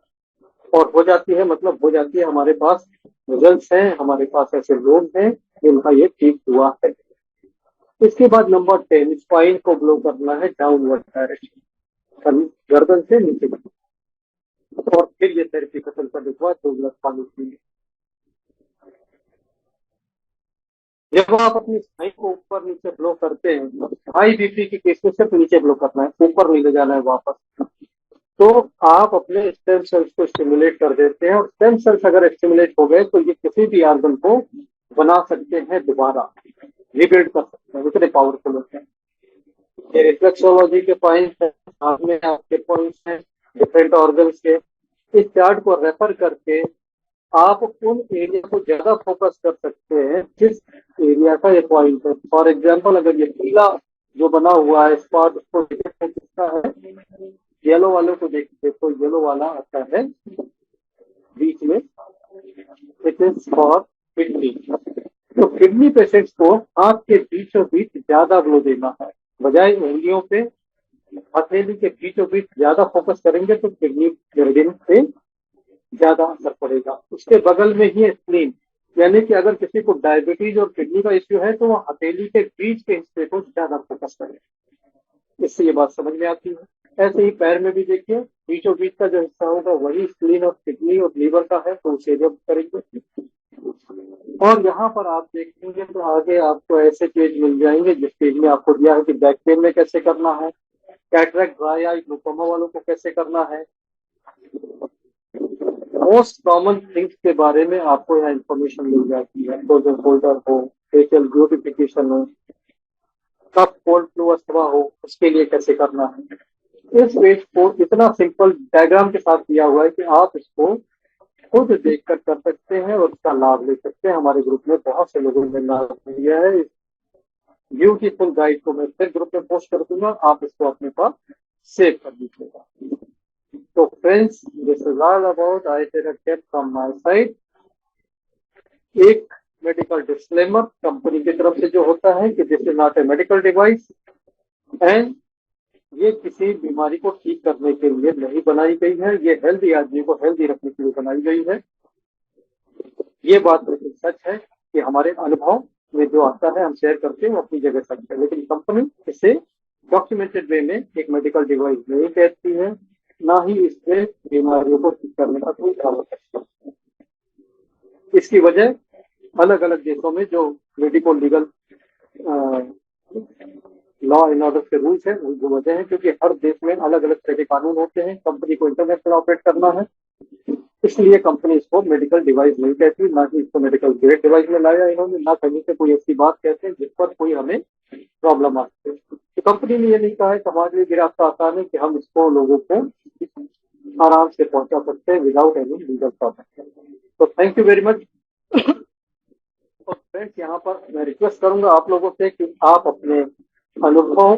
और हो जाती है मतलब हो जाती है। हमारे पास रिजल्ट हैं, हमारे पास ऐसे लोग हैं जिनका ये ठीक हुआ है। इसके बाद नंबर 10, स्पाइन को ब्लो करना है डाउनवर्ड डायरेक्शन, गर्दन से नीचे। और फिर ये थेरेपी खत्म करने के बाद 2 गिलास पानी पीजिए। जब आप अपनी स्पाइन को ऊपर नीचे ब्लो करते हैं, हाई बीपी की केस में सिर्फ नीचे ब्लो करना है, ऊपर नहीं ले जाना है वापस। तो आप अपने स्टेम सेल्स को स्टिमुलेट कर देते हैं। और स्टेम सेल्स अगर स्टिमुलेट हो गए तो ये किसी भी ऑर्गन को बना सकते हैं, दोबारा रिबिल्ड कर सकते हैं, इतने पावरफुल होते हैं। ये रिफ्लेक्सोलॉजी के पॉइंट्स हैं, साथ में आपके पॉइंट्स हैं डिफरेंट ऑर्गन्स के। इस चार्ट को रेफर करके आप उन एरिया को ज्यादा फोकस कर सकते हैं जिस एरिया का ये पॉइंट है। फॉर एग्जाम्पल, अगर ये पीला जो बना हुआ है स्पॉट, उसको देखते हैं किसका है। येलो वालों को देखते तो येलो वाला आता है बीच में, इट इज फॉर किडनी। तो किडनी पेशेंट्स को हाथ के बीचों बीच ज्यादा ग्लो देना है, बजाय उंगलियों पे हथेली के बीचों बीच ज्यादा फोकस करेंगे तो किडनी ग्रेडियंट पे ज्यादा असर पड़ेगा। उसके बगल में ही स्प्लीन, यानी कि अगर किसी को डायबिटीज और किडनी का इश्यू है तो वो हथेली के बीच के हिस्से को ज्यादा फोकस करें। इससे ये बात समझ में आती है। ऐसे ही पैर में भी देखिए, बीचों बीच का जो हिस्सा होगा वही स्प्लीन और किडनी और लीवर का है, तो उसे जब करेंगे। और यहाँ पर आप देखेंगे तो आगे आपको ऐसे पेज मिल जाएंगे जिस पेज में आपको दिया है कि बैक पेन में कैसे करना है, कैटरेक्ट, ड्राई आई, ग्लूकोमा वालों को कैसे करना है। मोस्ट कॉमन थिंग्स के बारे में आपको यहाँ इंफॉर्मेशन मिल जाती है। तो जो फोल्डर हो, फेशियल ब्यूटिफिकेशन हो, कफ कोल्ड फ्लू अथवा हो, उसके लिए कैसे करना है। इस पेज को इतना सिंपल डायग्राम के साथ दिया हुआ है कि आप इसको खुद देखकर कर सकते हैं और उसका लाभ ले सकते हैं। हमारे ग्रुप में बहुत से लोगों ने लाभ लिया है। इस ब्यूटीफुल गाइड को मैं फिर ग्रुप में पोस्ट कर दूंगा, आप इसको अपने पास सेव कर लीजिएगा। तो friends, this is all about I tera care from my side. एक मेडिकल डिस्क्लेमर कंपनी की तरफ से जो होता है कि this is not a medical device and ये किसी बीमारी को ठीक करने के लिए नहीं बनाई गई है, ये हेल्दी आदमी को हेल्दी रखने के लिए बनाई गई है। ये बात बिल्कुल सच है कि हमारे अनुभव में जो आता है हम शेयर करते हैं, वो अपनी जगह सच है, लेकिन कंपनी इसे डॉक्यूमेंटेड वे में एक मेडिकल डिवाइस नहीं कहती है, ना ही इससे बीमारियों को ठीक करने का कोई दावा करती है। इसकी वजह अलग अलग देशों में जो medico legal law and order के रूल्स है, वो वजह है क्योंकि हर देश में अलग अलग तरह के कानून होते हैं। कंपनी को इंटरनेशनल ऑपरेट करना है, इसलिए कंपनी इसको मेडिकल डिवाइस नहीं कहती, ना कि इसको मेडिकल ग्रेड डिवाइस में लाया इन्होंने, ना कहीं से कोई ऐसी बात कहते हैं जिस पर कोई हमें प्रॉब्लम आती है। तो कंपनी ने ये नहीं कहा है कि हमारे लिए रास्ता आसान है कि हम इसको लोगों को आराम से पहुंचा सकते हैं विदाउट एनी लीगल प्रॉब्लम। तो थैंक यू वेरी मच। और फ्रेंड्स, यहाँ पर मैं रिक्वेस्ट करूंगा आप लोगों से कि आप अपने अनुभव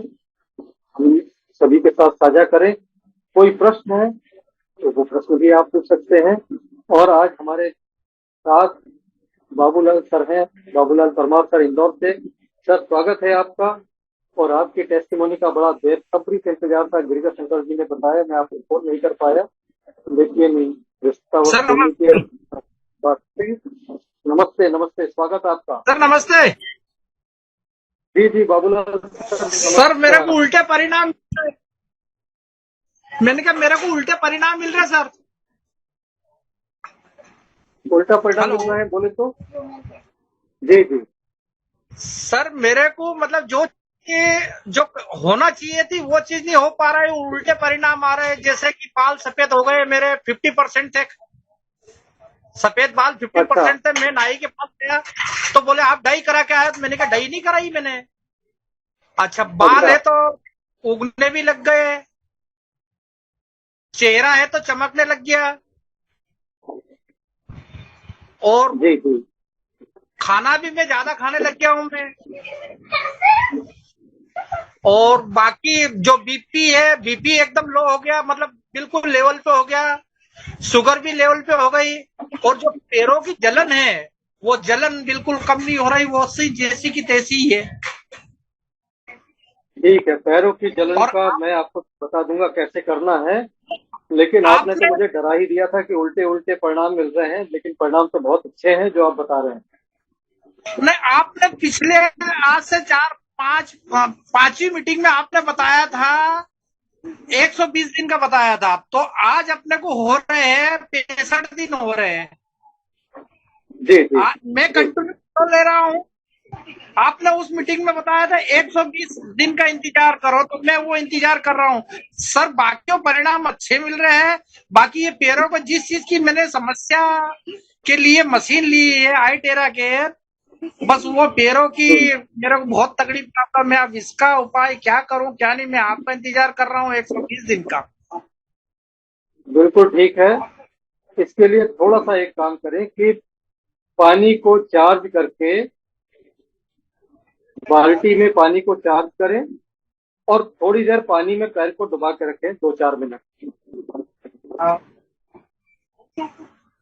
हम सभी के साथ साझा करें। कोई प्रश्न है तो वो प्रश्न भी आप पूछ सकते हैं। और आज हमारे साथ बाबूलाल सर हैं, बाबूलाल परमार सर, इंदौर से। सर, स्वागत है आपका। और आपकी टेस्टिमोनी का बड़ा बेसब्री से इंतजार था, गिरिजा शंकर जी ने बताया, मैं आपको फोन नहीं कर पाया, लेकिन रिश्ता सर नमस्ते नमस्ते, स्वागत आपका। सर नमस्ते। जी जी बाबूलाल सर, सर मेरे को नमस्कार। उल्टे परिणाम, मैंने कहा मेरे को उल्टे परिणाम मिल रहे हैं सर। उल्टा परिणाम हेलो मिल रहा है बोले तो? जी जी। सर, मेरे को मतलब जो होना चाहिए थी वो चीज नहीं हो पा रहा है, उल्टे परिणाम आ रहे हैं। जैसे कि बाल सफेद हो गए मेरे, 50% थे सफेद बाल, अच्छा 50% थे। मैं नाई के पास गया तो बोले आप डाई करा के आए, तो मैंने कहा डाई नहीं कराई मैंने। अच्छा, बाल अच्छा। है तो उगने भी लग गए, चेहरा है तो चमकने लग गया, और जी जी। खाना भी मैं ज्यादा खाने लग गया हूं मैं। और बाकी जो बीपी है, बीपी एकदम लो हो गया, मतलब बिल्कुल लेवल पे हो गया। शुगर भी लेवल पे हो गई। और जो पैरों की जलन है, वो जलन बिल्कुल कम नहीं हो रही, वो सी जैसी की तैसी ही है। ठीक है, पैरों की जलन और का मैं आपको बता दूंगा कैसे करना है, लेकिन आपने तो आपने मुझे डरा ही दिया था कि उल्टे उल्टे परिणाम मिल रहे हैं, लेकिन परिणाम तो बहुत अच्छे हैं जो आप बता रहे हैं। नहीं, आपने पिछले आज से 4 5 5वीं मीटिंग में आपने बताया था 120 दिन का बताया था, तो आज अपने को हो रहे हैं 65 दिन हो रहे हैं। जी जी मैं जी। कंटिन्यू ले रहा हूँ। आपने उस मीटिंग में बताया था 120 दिन का इंतजार करो, तो मैं वो इंतजार कर रहा हूँ सर। बाकी परिणाम अच्छे मिल रहे हैं। बाकी ये पैरों को जिस चीज की मैंने समस्या के लिए मशीन ली है आई टेरा केयर, बस वो पैरों की मेरे को बहुत तकलीफ प्रॉब्लम है। अब इसका उपाय क्या करूं क्या नहीं, मैं आपका इंतजार कर रहा हूँ 120 दिन का। बिल्कुल ठीक है। इसके लिए थोड़ा सा एक काम करें कि पानी को चार्ज करके, बाल्टी में पानी को चार्ज करें और थोड़ी देर पानी में पैर को डुबा के रखें 2-4 मिनट। हाँ,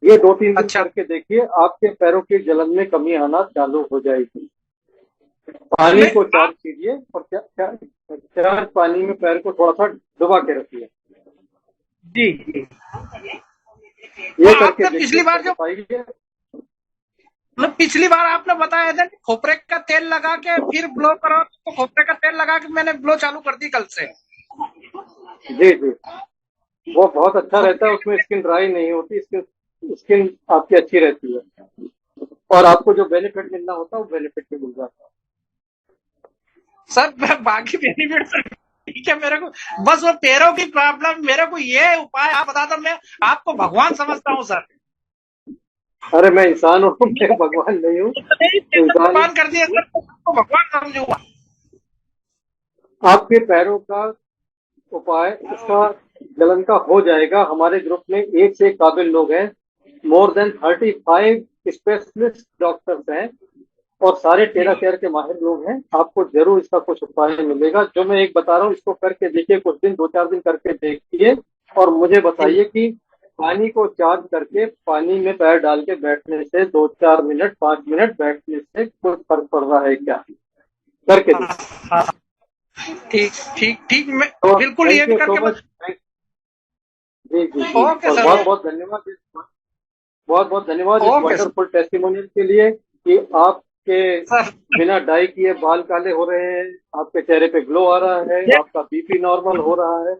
ये 2-3 दिन अच्छा। करके देखिए, आपके पैरों की जलन में कमी आना चालू हो जाएगी। तो पानी मैं को आप चार्ज कीजिए और चार्ज पानी में पैर को थोड़ा सा डुबा के रखिए। जी जी, वो ये करके आपने देखिए, पिछली बार तो जो बताइए। मतलब पिछली बार आपने बताया था कि खोपरे का तेल लगा के फिर ब्लो करो, तो खोपरे का तेल लगा के मैंने ब्लो चालू कर दी कल से। जी जी, वो बहुत अच्छा रहता है, खोपरे उसमें स्किन ड्राई नहीं होती, स्किन स्किन आपकी अच्छी रहती है, और आपको जो बेनिफिट मिलना होता है वो बेनिफिट भी मिल जाता है। सर बाकी बेनिफिट तो ठीक है मेरे को, बस वो पैरों की प्रॉब्लम, मेरे को ये उपाय आप बता दो, मैं आपको भगवान समझता हूँ सर। अरे मैं इंसान हूँ, मैं भगवान नहीं हूँ। इतने ही पैसे इंसान, कुर्बान कर दिए सर, तो आपको भगवान समझूंगा। आपके पैरों का उपाय इसका जलन का हो जाएगा। हमारे ग्रुप में एक से एक काबिल लोग हैं, मोर देन 35 स्पेशलिस्ट डॉक्टर्स हैं, और सारे टेरा केयर के माहिर लोग हैं। आपको जरूर इसका कुछ उपाय मिलेगा। जो मैं एक बता रहा हूँ, इसको करके देखिए, कुछ दिन 2-4 दिन करके देखिए, और मुझे बताइए कि पानी को चार्ज करके पानी में पैर डाल के बैठने से 2-4 मिनट 5 मिनट बैठने से कुछ फर्क पड़ रहा है क्या, करके हाँ देखिए। हाँ, ठीक ठीक ठीक, मैं तो बिल्कुल ये थैंक भी यू सो करके मच। जी जी जी, ओके और सर, बहुत ओके बहुत धन्यवाद, बहुत बहुत धन्यवाद इस ओके वंडरफुल टेस्टिमोनियल के लिए, कि आपके सर। बिना डाई किए बाल काले हो रहे हैं, आपके चेहरे पे ग्लो आ रहा है, ये आपका बीपी नॉर्मल हो रहा है।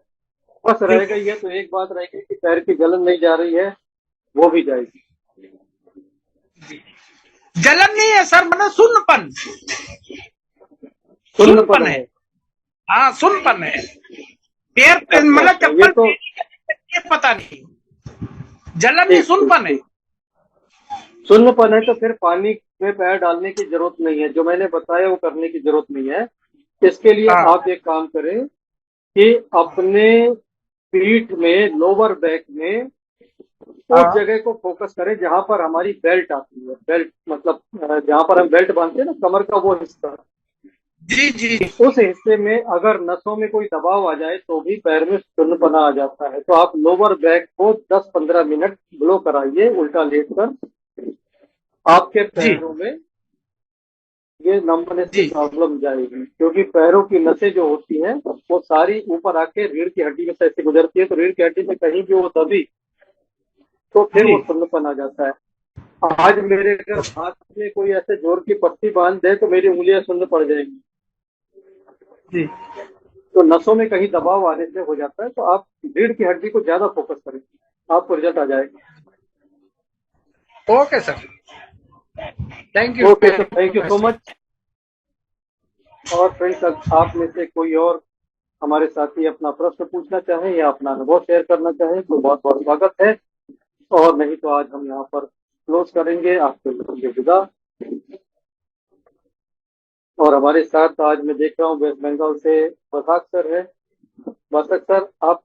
बस जी, रह गई है तो एक बात रह गई कि पैर की जलन नहीं जा रही है, वो भी जाएगी। जलन नहीं है सर, मतलब सुन्नपन, सुन्नपन सुन्नपन है। है। हाँ सुन्नपन है, पैर पे अच्छा मतलब अच्छा, ये चप्पल तो ये पता नहीं, जलन नहीं ठीक ठीक सुन्नपन है। ठीक। सुन्नपन है तो फिर पानी में पैर डालने की जरूरत नहीं है, जो मैंने बताया वो करने की जरूरत नहीं है। इसके लिए हाँ आप एक काम करें कि अपने पीठ में, लोअर बैक में, उस हाँ, जगह को फोकस करें जहां पर हमारी बेल्ट आती है। बेल्ट मतलब जहां पर हम बेल्ट बांधते हैं ना, कमर का वो हिस्सा, जी जी, उस हिस्से में अगर नसों में कोई दबाव आ जाए तो भी पैर में सुन्नपना आ जाता है। तो आप लोअर बैक को 10-15 मिनट ब्लो कराइए उल्टा लेटकर, आपके जी पैरों में ये नंबनेस की जी प्रॉब्लम जाएगी। क्योंकि पैरों की नसें जो होती हैं वो सारी ऊपर आके रीढ़ की हड्डी में से ऐसे गुजरती है, तो रीढ़ की हड्डी में कहीं भी वो दबी तो फिर जी वो सुन्नपन आ जाता है। आज मेरे अगर हाथ में कोई ऐसे जोर की पट्टी बांध दे तो मेरी उंगलियां सुन्न पड़ जाएंगी। जी, तो नसों में कहीं दबाव आने से हो जाता है। तो आप रीढ़ की हड्डी को ज्यादा फोकस करें, आपको रिजल्ट आ जाएगा। Okay sir, thank you okay, तो very thank you so much. Much. और फ्रेंड्स, आप में से कोई और हमारे साथी अपना प्रश्न पूछना चाहें या अपना अनुभव शेयर करना चाहें तो बहुत बहुत स्वागत है, और नहीं तो आज हम यहाँ पर क्लोज करेंगे, आपके लिए विदा। और हमारे साथ आज मैं देख रहा हूँ वेस्ट बंगाल से बसाक सर है। बसाक सर, आप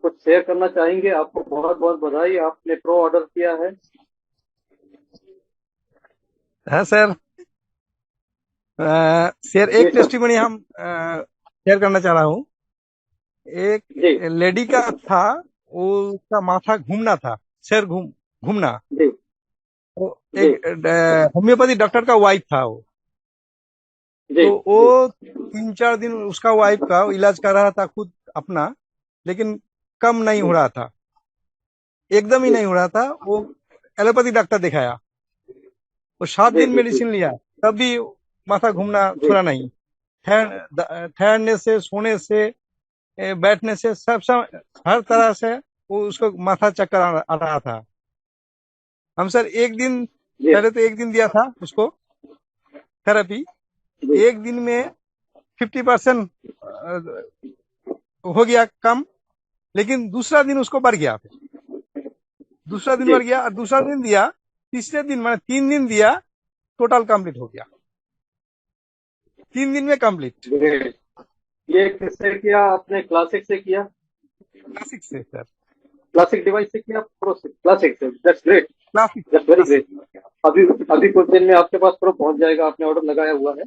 कुछ शेयर करना चाहेंगे? आपको बहुत बहुत बधाई, आपने प्रो ऑर्डर किया है। हाँ सर, शेयर जी एक सर। टेस्टिमनी हम शेयर करना चाह रहा हूँ। एक जी लेडी का था, वो उसका माथा घूमना था, सिर घूमना। जी तो जी एक होम्योपैथी डॉक्टर का वाइफ था वो। जी तो जी वो 3-4 दिन उसका वाइफ का इलाज कर रहा था खुद अपना, लेकिन कम नहीं हो जी रहा था, एकदम ही जी नहीं हो रहा था। वो एलोपैथी डॉक्टर दिखाया, वो 7 जी दिन जी जी मेडिसिन लिया, तब भी माथा घूमना जी छुड़ा नहीं। ठहरने से, सोने से, बैठने से, सब हर तरह से वो उसको माथा चक्कर आ रहा था। हम सर एक दिन, जी पहले तो एक दिन दिया था उसको थेरेपी। जी एक दिन में 50% हो गया कम, लेकिन दूसरा दिन उसको बढ़ गया। दूसरा दिन जी। बढ़ गया और दूसरा दिन दिया, तीसरे दिन मैंने 3 दिन दिया, टोटल कंप्लीट हो गया, 3 दिन में कंप्लीट। ग्रेट। ये किससे किया आपने? क्लासिक से किया? क्लासिक से सर, क्लासिक डिवाइस से किया? प्रो से? क्लासिक से। That's great, classic that's very classic. Great. अभी अभी कुछ दिन में आपके पास प्रो पहुंच जाएगा, आपने ऑर्डर लगाया हुआ है।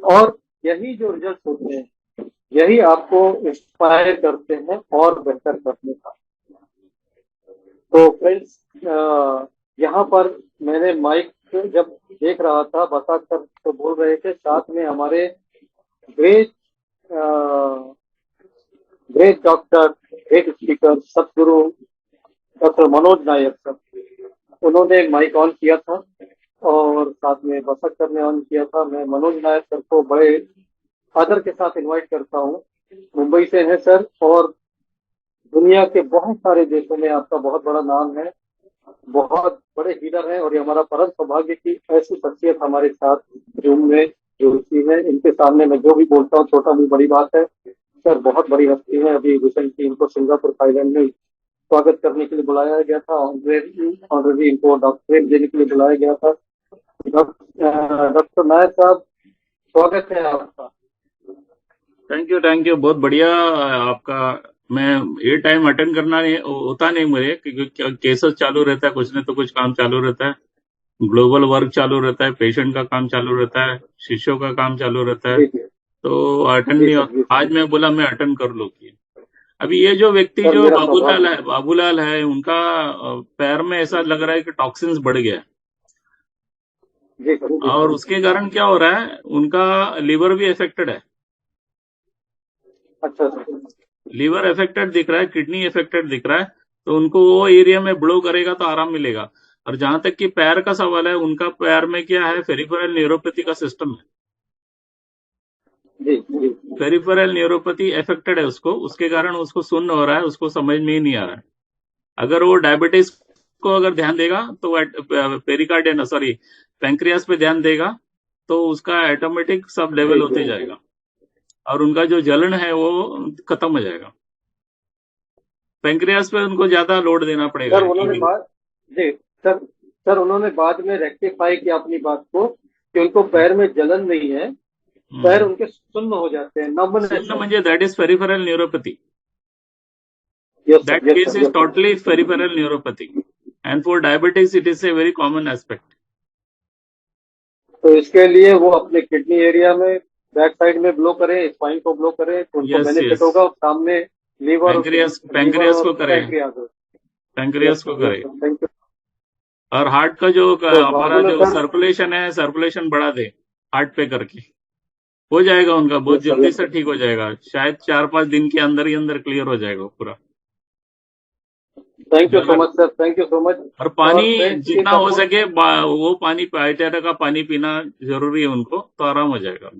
और यही जो रिजल्ट होते हैं यही आपको इंस्पायर करते हैं और बेहतर करने का। तो फ्रेंड्स, यहाँ पर मैंने माइक जब देख रहा था, बता कर तो बोल रहे थे, साथ में हमारे great great doctor, great speaker, सदगुरु डॉक्टर मनोज नायर सर, उन्होंने माइक ऑन किया था और साथ में बसक सर ने ऑन किया था। मैं मनोज नायर सर को बड़े आदर के साथ इनवाइट करता हूँ। मुंबई से हैं सर और दुनिया के बहुत सारे देशों में आपका बहुत बड़ा नाम है, बहुत बड़े लीडर हैं और ये हमारा परम सौभाग्य की ऐसी शख्सियत हमारे साथ जूम में जुड़ती है। इनके सामने मैं जो भी बोलता हूँ छोटा भी बड़ी बात है। सर बहुत बड़ी हस्ती है। अभी रिसेंटली इनको सिंगापुर थाईलैंड में स्वागत करने के लिए बुलाया गया था, ऑनरेरी इनको डॉक्टरेट देने के लिए बुलाया गया था। डॉक्टर नायर साहब, स्वागत है आपका। थैंक यू, बहुत बढ़िया आपका। मैं ये टाइम अटेंड करना नहीं होता नहीं मुझे, क्योंकि केसेस चालू रहता है, कुछ न तो कुछ काम चालू रहता है, ग्लोबल वर्क चालू रहता है, पेशेंट का काम चालू रहता है, शिष्यों का काम चालू रहता है, जी जी तो अटेंड जी नहीं सर, होता। जी सर। आज मैं बोला मैं अटेंड कर लूँ। अभी ये जो व्यक्ति सर जो मेरा सौभाग्य। बाबूलाल है, उनका पैर में ऐसा लग रहा है कि टॉक्सिन्स बढ़ गया है, जी सर, जी और सर। उसके कारण क्या हो रहा है, उनका लीवर भी अफेक्टेड है। अच्छा सर। लीवर अफेक्टेड दिख रहा है, किडनी अफेक्टेड दिख रहा है, तो उनको वो एरिया में ब्लो करेगा तो आराम मिलेगा। और जहां तक कि पैर का सवाल है, उनका पैर में क्या है, फेरिफेरल न्यूरोपैथी का सिस्टम है। जी जी फेरिफेरल न्यूरोपैथी अफेक्टेड है उसको, उसके कारण उसको सुन्न हो रहा है, उसको समझ में ही नहीं आ रहा है। अगर वो डायबिटीज को अगर ध्यान देगा तो पेरिकार्डियन सॉरी पैंक्रियास पे ध्यान देगा तो उसका ऑटोमेटिक सब लेवल जी होते जी। जाएगा और उनका जो जलन है वो खत्म हो जाएगा। पैंक्रियास पे उनको ज्यादा लोड देना पड़ेगा। सर उन्होंने बात, जी सर, सर उन्होंने बाद में रेक्टिफाई किया अपनी बात को कि उनको पैर में जलन नहीं है, पैर उनके सुन्न हो जाते हैं, नंबनेस सुन्न है। म्हणजे that is peripheral neuropathy. Yes That sir, yes case sir, is yes sir. totally peripheral neuropathy, and for diabetics it is a very common aspect. तो इसके लिए वो अपने किडनी एरिया में बैक साइड में ब्लो करें, स्पाइन को blow करें तो उनको Yes, बेनिफिट yes. होगा। और सामने लीवर, लीवर पैंक्रियास और को करे, पैंक्रियाज। यस पैंक्रियास को सर, यस करे. Sir, thank you. और हार्ट का जो तो हमारा बाबूलाल जो सर। सर्कुलेशन है, सर्कुलेशन बढ़ा दे हार्ट पे करके, हो जाएगा उनका, बहुत यस सर, जल्दी यस से सर। ठीक हो जाएगा, शायद 4-5 दिन के अंदर ही अंदर क्लियर हो जाएगा पूरा थैंक यू सो जलन. Much sir, thank you so much. और पानी और फ्रेंड्स जितना एक हो अप्रोच। सके वो पानी, पाइटेरा का पानी पीना जरूरी है उनको, तो आराम हो जाएगा.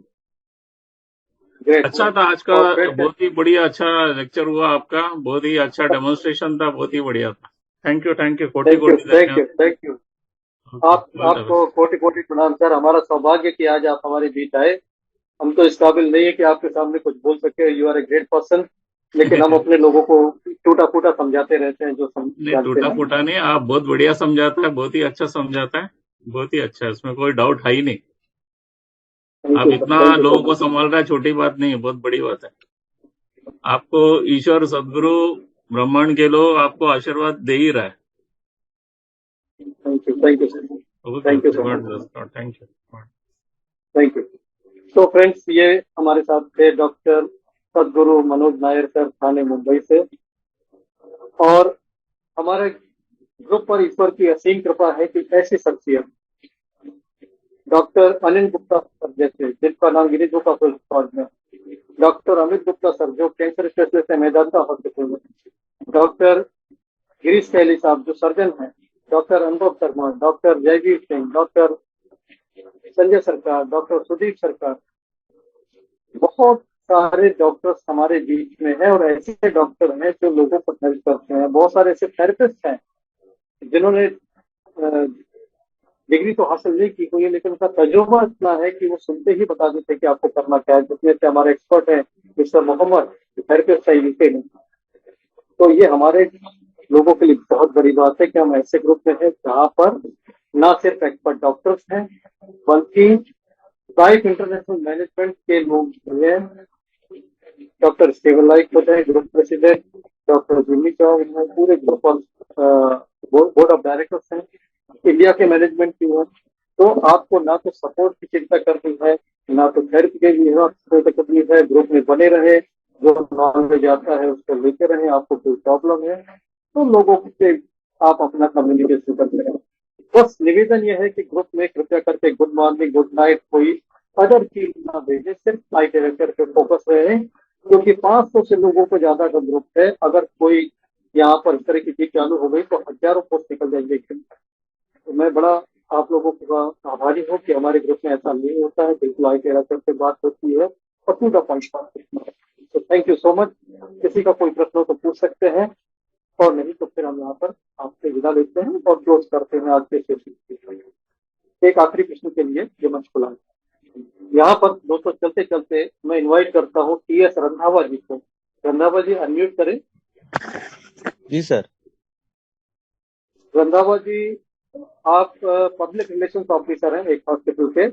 ग्रेट। अच्छा था आज का, और फ्रेंड्स, बहुत ही बढ़िया अच्छा लेक्चर हुआ आपका, बहुत ही अच्छा डेमोन्स्ट्रेशन था, बहुत ही बढ़िया था. थैंक यू, कोटि थैंक यू, कोटि थैंक धन्यवाद. You, thank you. ओके, आप ऑल द आपको बेस्ट. कोटि कोटि प्रणाम सर। हमारा सौभाग्य कि आज आप हमारे बीच आए। हम तो इस काबिल नहीं है कि आपके सामने कुछ बोल सके, you are a great person, लेकिन हम अपने लोगों को टूटा फूटा समझाते रहते हैं जो नहीं, जानते टूटा हैं। फूटा नहीं, आप बहुत बढ़िया समझाता है, बहुत ही अच्छा समझाता है, बहुत ही अच्छा है, इसमें कोई डाउट है ही नहीं. थैंक आप यू सर, इतना थैंक यू सो लोगों को मच। संभाल रहा है, छोटी बात नहीं है, बहुत बड़ी बात है. आपको ईश्वर, सदगुरु, ब्रह्मांड के लोग आपको आशीर्वाद दे ही रहा है. Thank you sir, okay, thank you okay, so God much. Bless, thank you. Thank you. तो फ्रेंड्स, ये हमारे साथ थे डॉक्टर सदगुरु मनोज नायर सर, थाने मुंबई से। और हमारे ग्रुप पर ईश्वर की असीम कृपा है कि ऐसी शख्सियत डॉक्टर अनिल गुप्ता सर जैसे, जिनका नाम Guinness book of world record में, डॉक्टर अमित गुप्ता सर जो कैंसर स्पेशलिस्ट है मेदांता हॉस्पिटल में, डॉक्टर गिरीश कैली साहब जो सर्जन हैं, डॉक्टर अनुभव शर्मा, डॉक्टर जयवीर सिंह, डॉक्टर संजय सरकार, डॉक्टर सुदीप सरकार, बहुत सारे डॉक्टर्स हमारे बीच में हैं। और ऐसे डॉक्टर हैं जो लोगों को हेल्प करते हैं। बहुत सारे ऐसे थेरेपिस्ट हैं जिन्होंने डिग्री तो हासिल नहीं की हुई है, लेकिन उनका तजुर्बा इतना है कि वो सुनते ही बता देते हैं कि आपको करना क्या है। जिसमें से हमारे एक्सपर्ट हैं मिस्टर मोहम्मद, थेरेपिस्ट है यूके में। तो ये हमारे लोगों के लिए बहुत बड़ी बात है कि हम ऐसे ग्रुप में हैं जहाँ पर ना सिर्फ एक्सपर्ट डॉक्टर्स हैं, बल्कि लाइफ इंटरनेशनल मैनेजमेंट के लोग भी हैं। डॉक्टर स्टेबल लाइफ होते हैं ग्रुप प्रेसिडेंट, डॉक्टर जिमी चौक हैं, पूरे group of board of directors हैं, इंडिया के मैनेजमेंट की हैं। तो आपको ना तो सपोर्ट की चिंता करनी है, ना तो थेरेपी की चिंता करनी है। ग्रुप में बने रहे, जो नॉलेज आता है उसको लेते रहे। आपको कोई प्रॉब्लम है तो लोगों से आप अपना कम्युनिकेशन करते रहे। बस निवेदन यह है कि ग्रुप में कृपया करके गुड मॉर्निंग, गुड नाइट, कोई अदर चीज ना भेजे, सिर्फ आई कैरेक्टर पे फोकस रहे, क्योंकि 500 से लोगों को ज्यादा का ग्रुप है। अगर कोई यहाँ पर इस तरह की चीज चालू हो गई तो हजारों पोस्ट निकल जाएंगे। तो मैं बड़ा आप लोगों का आभारी हूँ कि हमारे ग्रुप में ऐसा नहीं होता है, बिल्कुल आई कैरेक्टर से बात होती है और टू द पॉइंट बात होती है। तो थैंक यू सो मच। किसी का कोई प्रश्न हो तो पूछ सकते हैं, और नहीं तो फिर हम यहाँ पर आपसे विदा लेते हैं और क्लोज करते हैं आज के सेशन। एक आखिरी प्रश्न के लिए ये मंच खुला है। यहाँ पर दोस्तों चलते चलते मैं इनवाइट करता हूँ टीएस रंधावा जी को। रंधावा जी अनम्यूट करें। जी सर। रंधावा जी, आप पब्लिक रिलेशंस ऑफिसर हैं एक हॉस्पिटल के,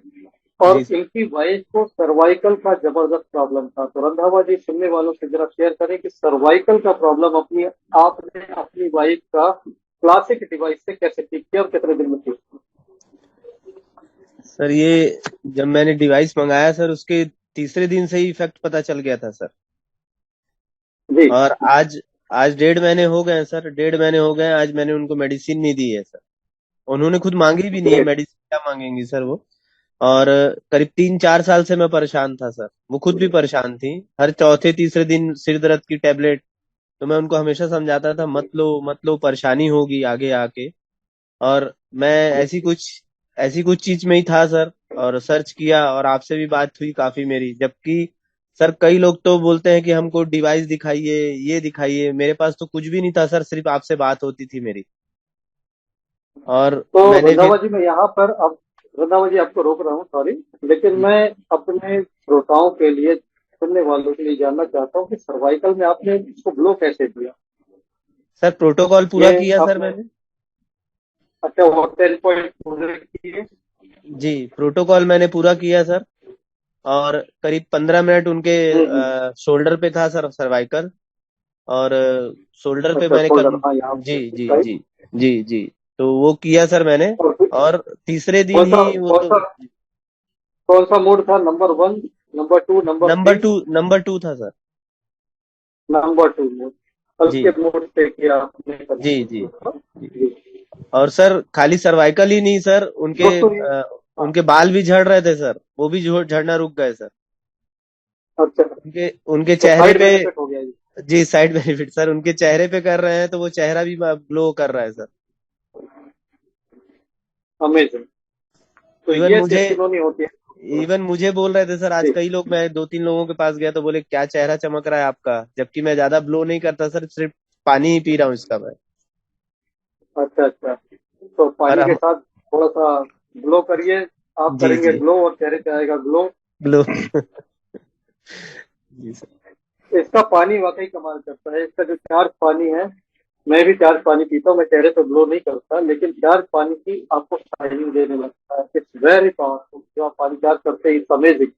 और जी सर। इनकी वाइफ को सर्वाइकल का जबरदस्त प्रॉब्लम था। तो रंधावा जी सुनने वालों से जरा शेयर करें कि सर्वाइकल का प्रॉब्लम आपने अपनी वाइफ का क्लासिक डिवाइस से कैसे ठीक किया और कितने दिन में ठीक किया? सर ये जब मैंने डिवाइस मंगाया सर, उसके तीसरे दिन से ही इफेक्ट पता चल गया था सर। जी और आज आज 1.5 महीने हो गए हैं सर, 1.5 महीने हो गए हैं। आज मैंने उनको मेडिसिन नहीं दी है सर। उन्होंने खुद मांगी भी नहीं है मेडिसिन, क्या मांगेंगी सर वो। और करीब 3-4 साल से मैं परेशान था सर, वो खुद भी परेशान थी। हर चौथे तीसरे दिन सिर दर्द की टेबलेट। तो मैं उनको हमेशा समझाता था मत लो मत लो, परेशानी होगी आगे आके। और मैं ऐसी कुछ चीज में ही था सर, और सर्च किया और आपसे भी बात हुई काफी मेरी। जबकि सर कई लोग तो बोलते हैं कि हमको डिवाइस दिखाइए, ये दिखाइए। मेरे पास तो कुछ भी नहीं था सर, सिर्फ आपसे बात होती थी मेरी। और तो मैंने रंधावा फिर जी मैं यहाँ पर अब रंधावा जी आपको रोक रहा हूँ, सॉरी, लेकिन मैं अपने श्रोताओं के लिए, सुनने वालों के लिए जानना चाहता हूँ कि सर्वाइकल में आपने इसको ग्लो कैसे दिया? सर प्रोटोकॉल पूरा ये किया सर आपने, मैंने। अच्छा, वो 10 पॉइंट पूरे किए? जी, प्रोटोकॉल मैंने पूरा किया सर। और करीब 15 मिनट उनके हम्म। शोल्डर पे था सर सर्वाइकल। और शोल्डर पे अच्छा, मैंने शोल्डर, हाँ, यहाँ जी पे जी राइट। जी जी जी। तो वो किया सर मैंने। और फिर और तीसरे दिन कौन सा ही वो कौन तो सा कौन सा मोड था? Number 1, number 2, number number 3? Two number 2 था सर। नंबर 2 मोड, जी हल्के मोड पे किया आपने जी जी कंटिन्यू? जी। जी। और सर खाली सर्वाइकल ही नहीं सर, दोस्तों ये, हाँ, उनके बाल भी झड़ रहे थे सर, वो भी झड़ना रुक गए सर। अच्छा, उनके उनके तो चेहरे साइड पे। बेनिफिट हो गया ये। जी साइड बेनिफिट सर, उनके चेहरे पे कर रहे हैं तो वो चेहरा भी ग्लो कर रहा है सर। अमेजिंग। तो इवन ये मुझे टेस्टिमोनी होती है। इवन मुझे बोल रहे थे सर आज जी, कई लोग, मैं 2-3 लोगों के पास गया तो बोले क्या चेहरा चमक रहा है आपका। जबकि मैं ज्यादा ग्लो नहीं करता सर, सिर्फ पानी ही पी रहा हूँ इसका मैं। अच्छा अच्छा। तो और पानी के हम साथ थोड़ा सा ग्लो करिए। आप जी करेंगे जी ग्लो और चेहरे पे आएगा ग्लो। ग्लो जी सर। इसका पानी वाकई कमाल करता है। इसका जो चार्ज पानी है, मैं भी चार्ज पानी पीता हूँ। मैं चेहरे पे ग्लो नहीं करता, लेकिन चार्ज पानी की आपको शाइनिंग देने लगता है। It's very powerful. जो आप पानी चार्ज करते हैं, इट्स अमेजिंग।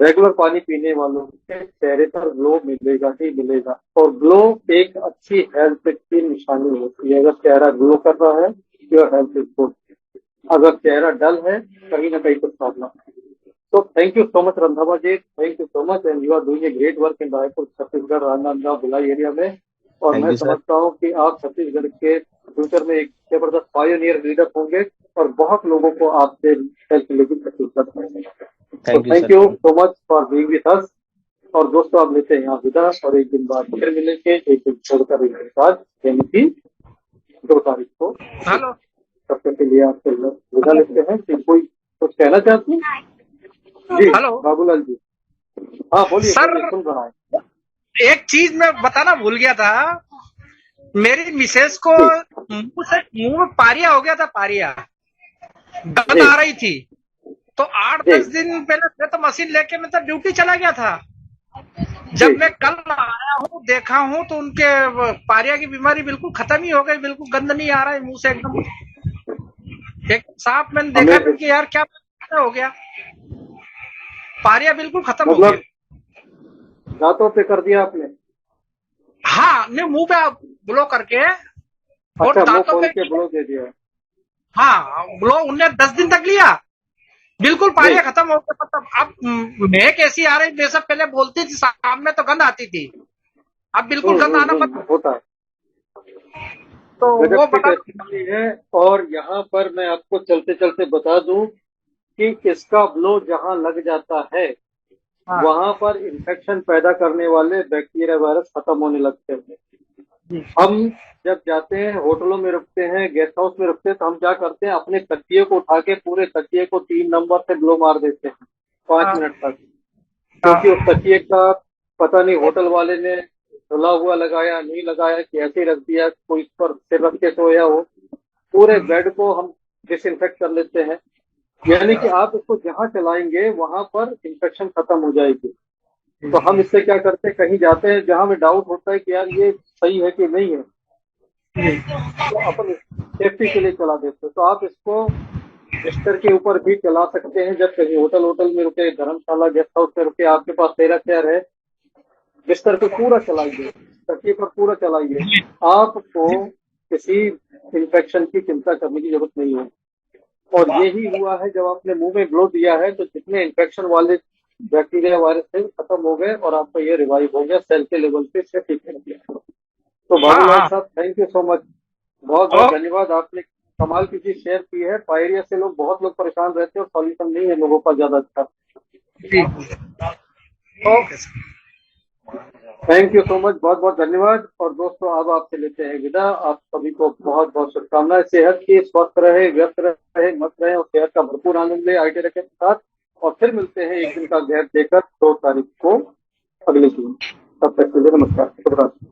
रेगुलर पानी पीने वालों के चेहरे पर ग्लो मिलेगा ही मिलेगा। और ग्लो एक अच्छी हेल्थ की निशानी होती है। अगर चेहरा ग्लो कर रहा है, योर हेल्थ इज गुड। अगर चेहरा डल है, कहीं ना कहीं कुछ प्रॉब्लम है। So thank you so much Randhava ji, thank you so much, and you are doing a great work in Raipur, Chhattisgarh, Rajnandgaon, Bhilai area में। और थैंक मैं यू सर। समझता हूँ कि आप छत्तीसगढ़ के फ्यूचर में एक जबरदस्त पायोनियर लीडर होंगे और बहुत लोगों को आपसे हेल्प मिलेगी छत्तीसगढ़ में। तो thank you thank sir. You so much for being with us. और दोस्तों, आप लेते हैं यहाँ विदा, और एक दिन बाद फिर मिलेंगे, एक दिन छोड़कर एक दिन बाद, यानी कि 2 तारीख को। हेलो तब तक के लिए आपसे विदा लेते हैं। कि कोई कुछ कहना चाहते हैं? जी हेलो बाबूलाल जी, हाँ बोलिए सर, बोलिए, सुन रहा है। एक चीज मैं बताना भूल गया था। मेरी मिसेस को जी मुंह में पारिया हो गया था, पारिया दर्द जी आ रही थी। तो आठ जी दस दिन पहले मैं तो मशीन लेके मैं तो ड्यूटी चला गया था। जी। जब मैं कल आया हूँ, देखा हूँ तो उनके पारिया की बीमारी बिल्कुल खत्म ही हो गई। बिल्कुल गंद नहीं आ रहा है मुंह से, एकदम साफ। मैंने देखा, हमें मैंने कि यार क्या हो गया, पारिया बिल्कुल खत्म हो गया। मतलब दांतों पे कर दिया आपने? हाँ, ने मुंह पे ब्लो करके और अच्छा, मुंह दांतों खोल पे के ब्लो दे दिया? हाँ ग्लो उनने 10 दिन तक लिया, बिल्कुल पारिया जी खत्म हो गया। मतलब अब महक ऐसी आ रही, बेशक पहले बोलती थी, शाम में तो गंध आती थी, अब बिल्कुल गंध आना बंद। होता है। तो गजब वो की बता। टेक्नोलॉजी है। और यहाँ पर मैं आपको चलते चलते बता दूं कि इसका ब्लो जहाँ लग जाता है हाँ वहां पर इंफेक्शन पैदा करने वाले बैक्टीरिया वायरस खत्म होने लगते हैं। जी हम जब जाते हैं होटलों में रुकते हैं, गेस्ट हाउस में रुकते हैं, तो हम क्या करते हैं, अपने तकिए को उठा के पूरे तकिए को 3 नंबर से ब्लो मार देते हैं 5 मिनट हाँ तक। क्योंकि उस हाँ तकिए का पता नहीं होटल वाले ने धुला हुआ लगाया नहीं लगाया कि ऐसे ही रख दिया, कोई इस पर सिर रख के सोया हो, पूरे बेड को हम डिसइंफेक्ट कर लेते हैं। यानी कि आप इसको जहां चलाएंगे वहां पर इंफेक्शन खत्म हो जाएगी। तो हम इससे क्या करते हैं, कहीं जाते हैं जहां हमें डाउट होता है कि यार ये सही है कि नहीं है, तो अपन सेफ्टी के लिए चला देते हैं। तो आप इसको बिस्तर के ऊपर भी चला सकते हैं। जब कहीं होटल होटल में रुके, धर्मशाला गेस्ट हाउस में रुके, आपके पास तेरा चेयर है, बिस्तर पे पूरा चलाइए, तकिए पर पूरा चलाइए। आपको किसी इन्फेक्शन की चिंता करने की जरूरत नहीं है। और यही हुआ है, जब आपने मुंह में ग्लो दिया है तो जितने इन्फेक्शन वाले बैक्टीरिया वायरस थे खत्म हो गए और आपका ये रिवाइव हो गया, सेल के लेवल पे से ठीक हो गया। तो हाँ बाबूलाल हाँ साहब, थैंक यू सो मच, बहुत बहुत धन्यवाद। आपने कमाल की चीज शेयर की है। पायरिया से बहुत लोग परेशान रहते हैं और सॉल्यूशन नहीं है लोगों का ज्यादा अच्छा। जी okay sir. Thank you so much, बहुत बहुत धन्यवाद। और दोस्तों अब आपसे लेते हैं विदा। आप सभी को बहुत बहुत शुभकामनाएं, सेहत की, स्वस्थ रहे, व्यस्त रहे, मस्त रहे और सेहत का भरपूर आनंद ले आईटी के साथ। और फिर मिलते हैं एक दिन का गैप देकर 2 तारीख को अगले दिन। तब तक के लिए नमस्कार, शुभ रात्रि।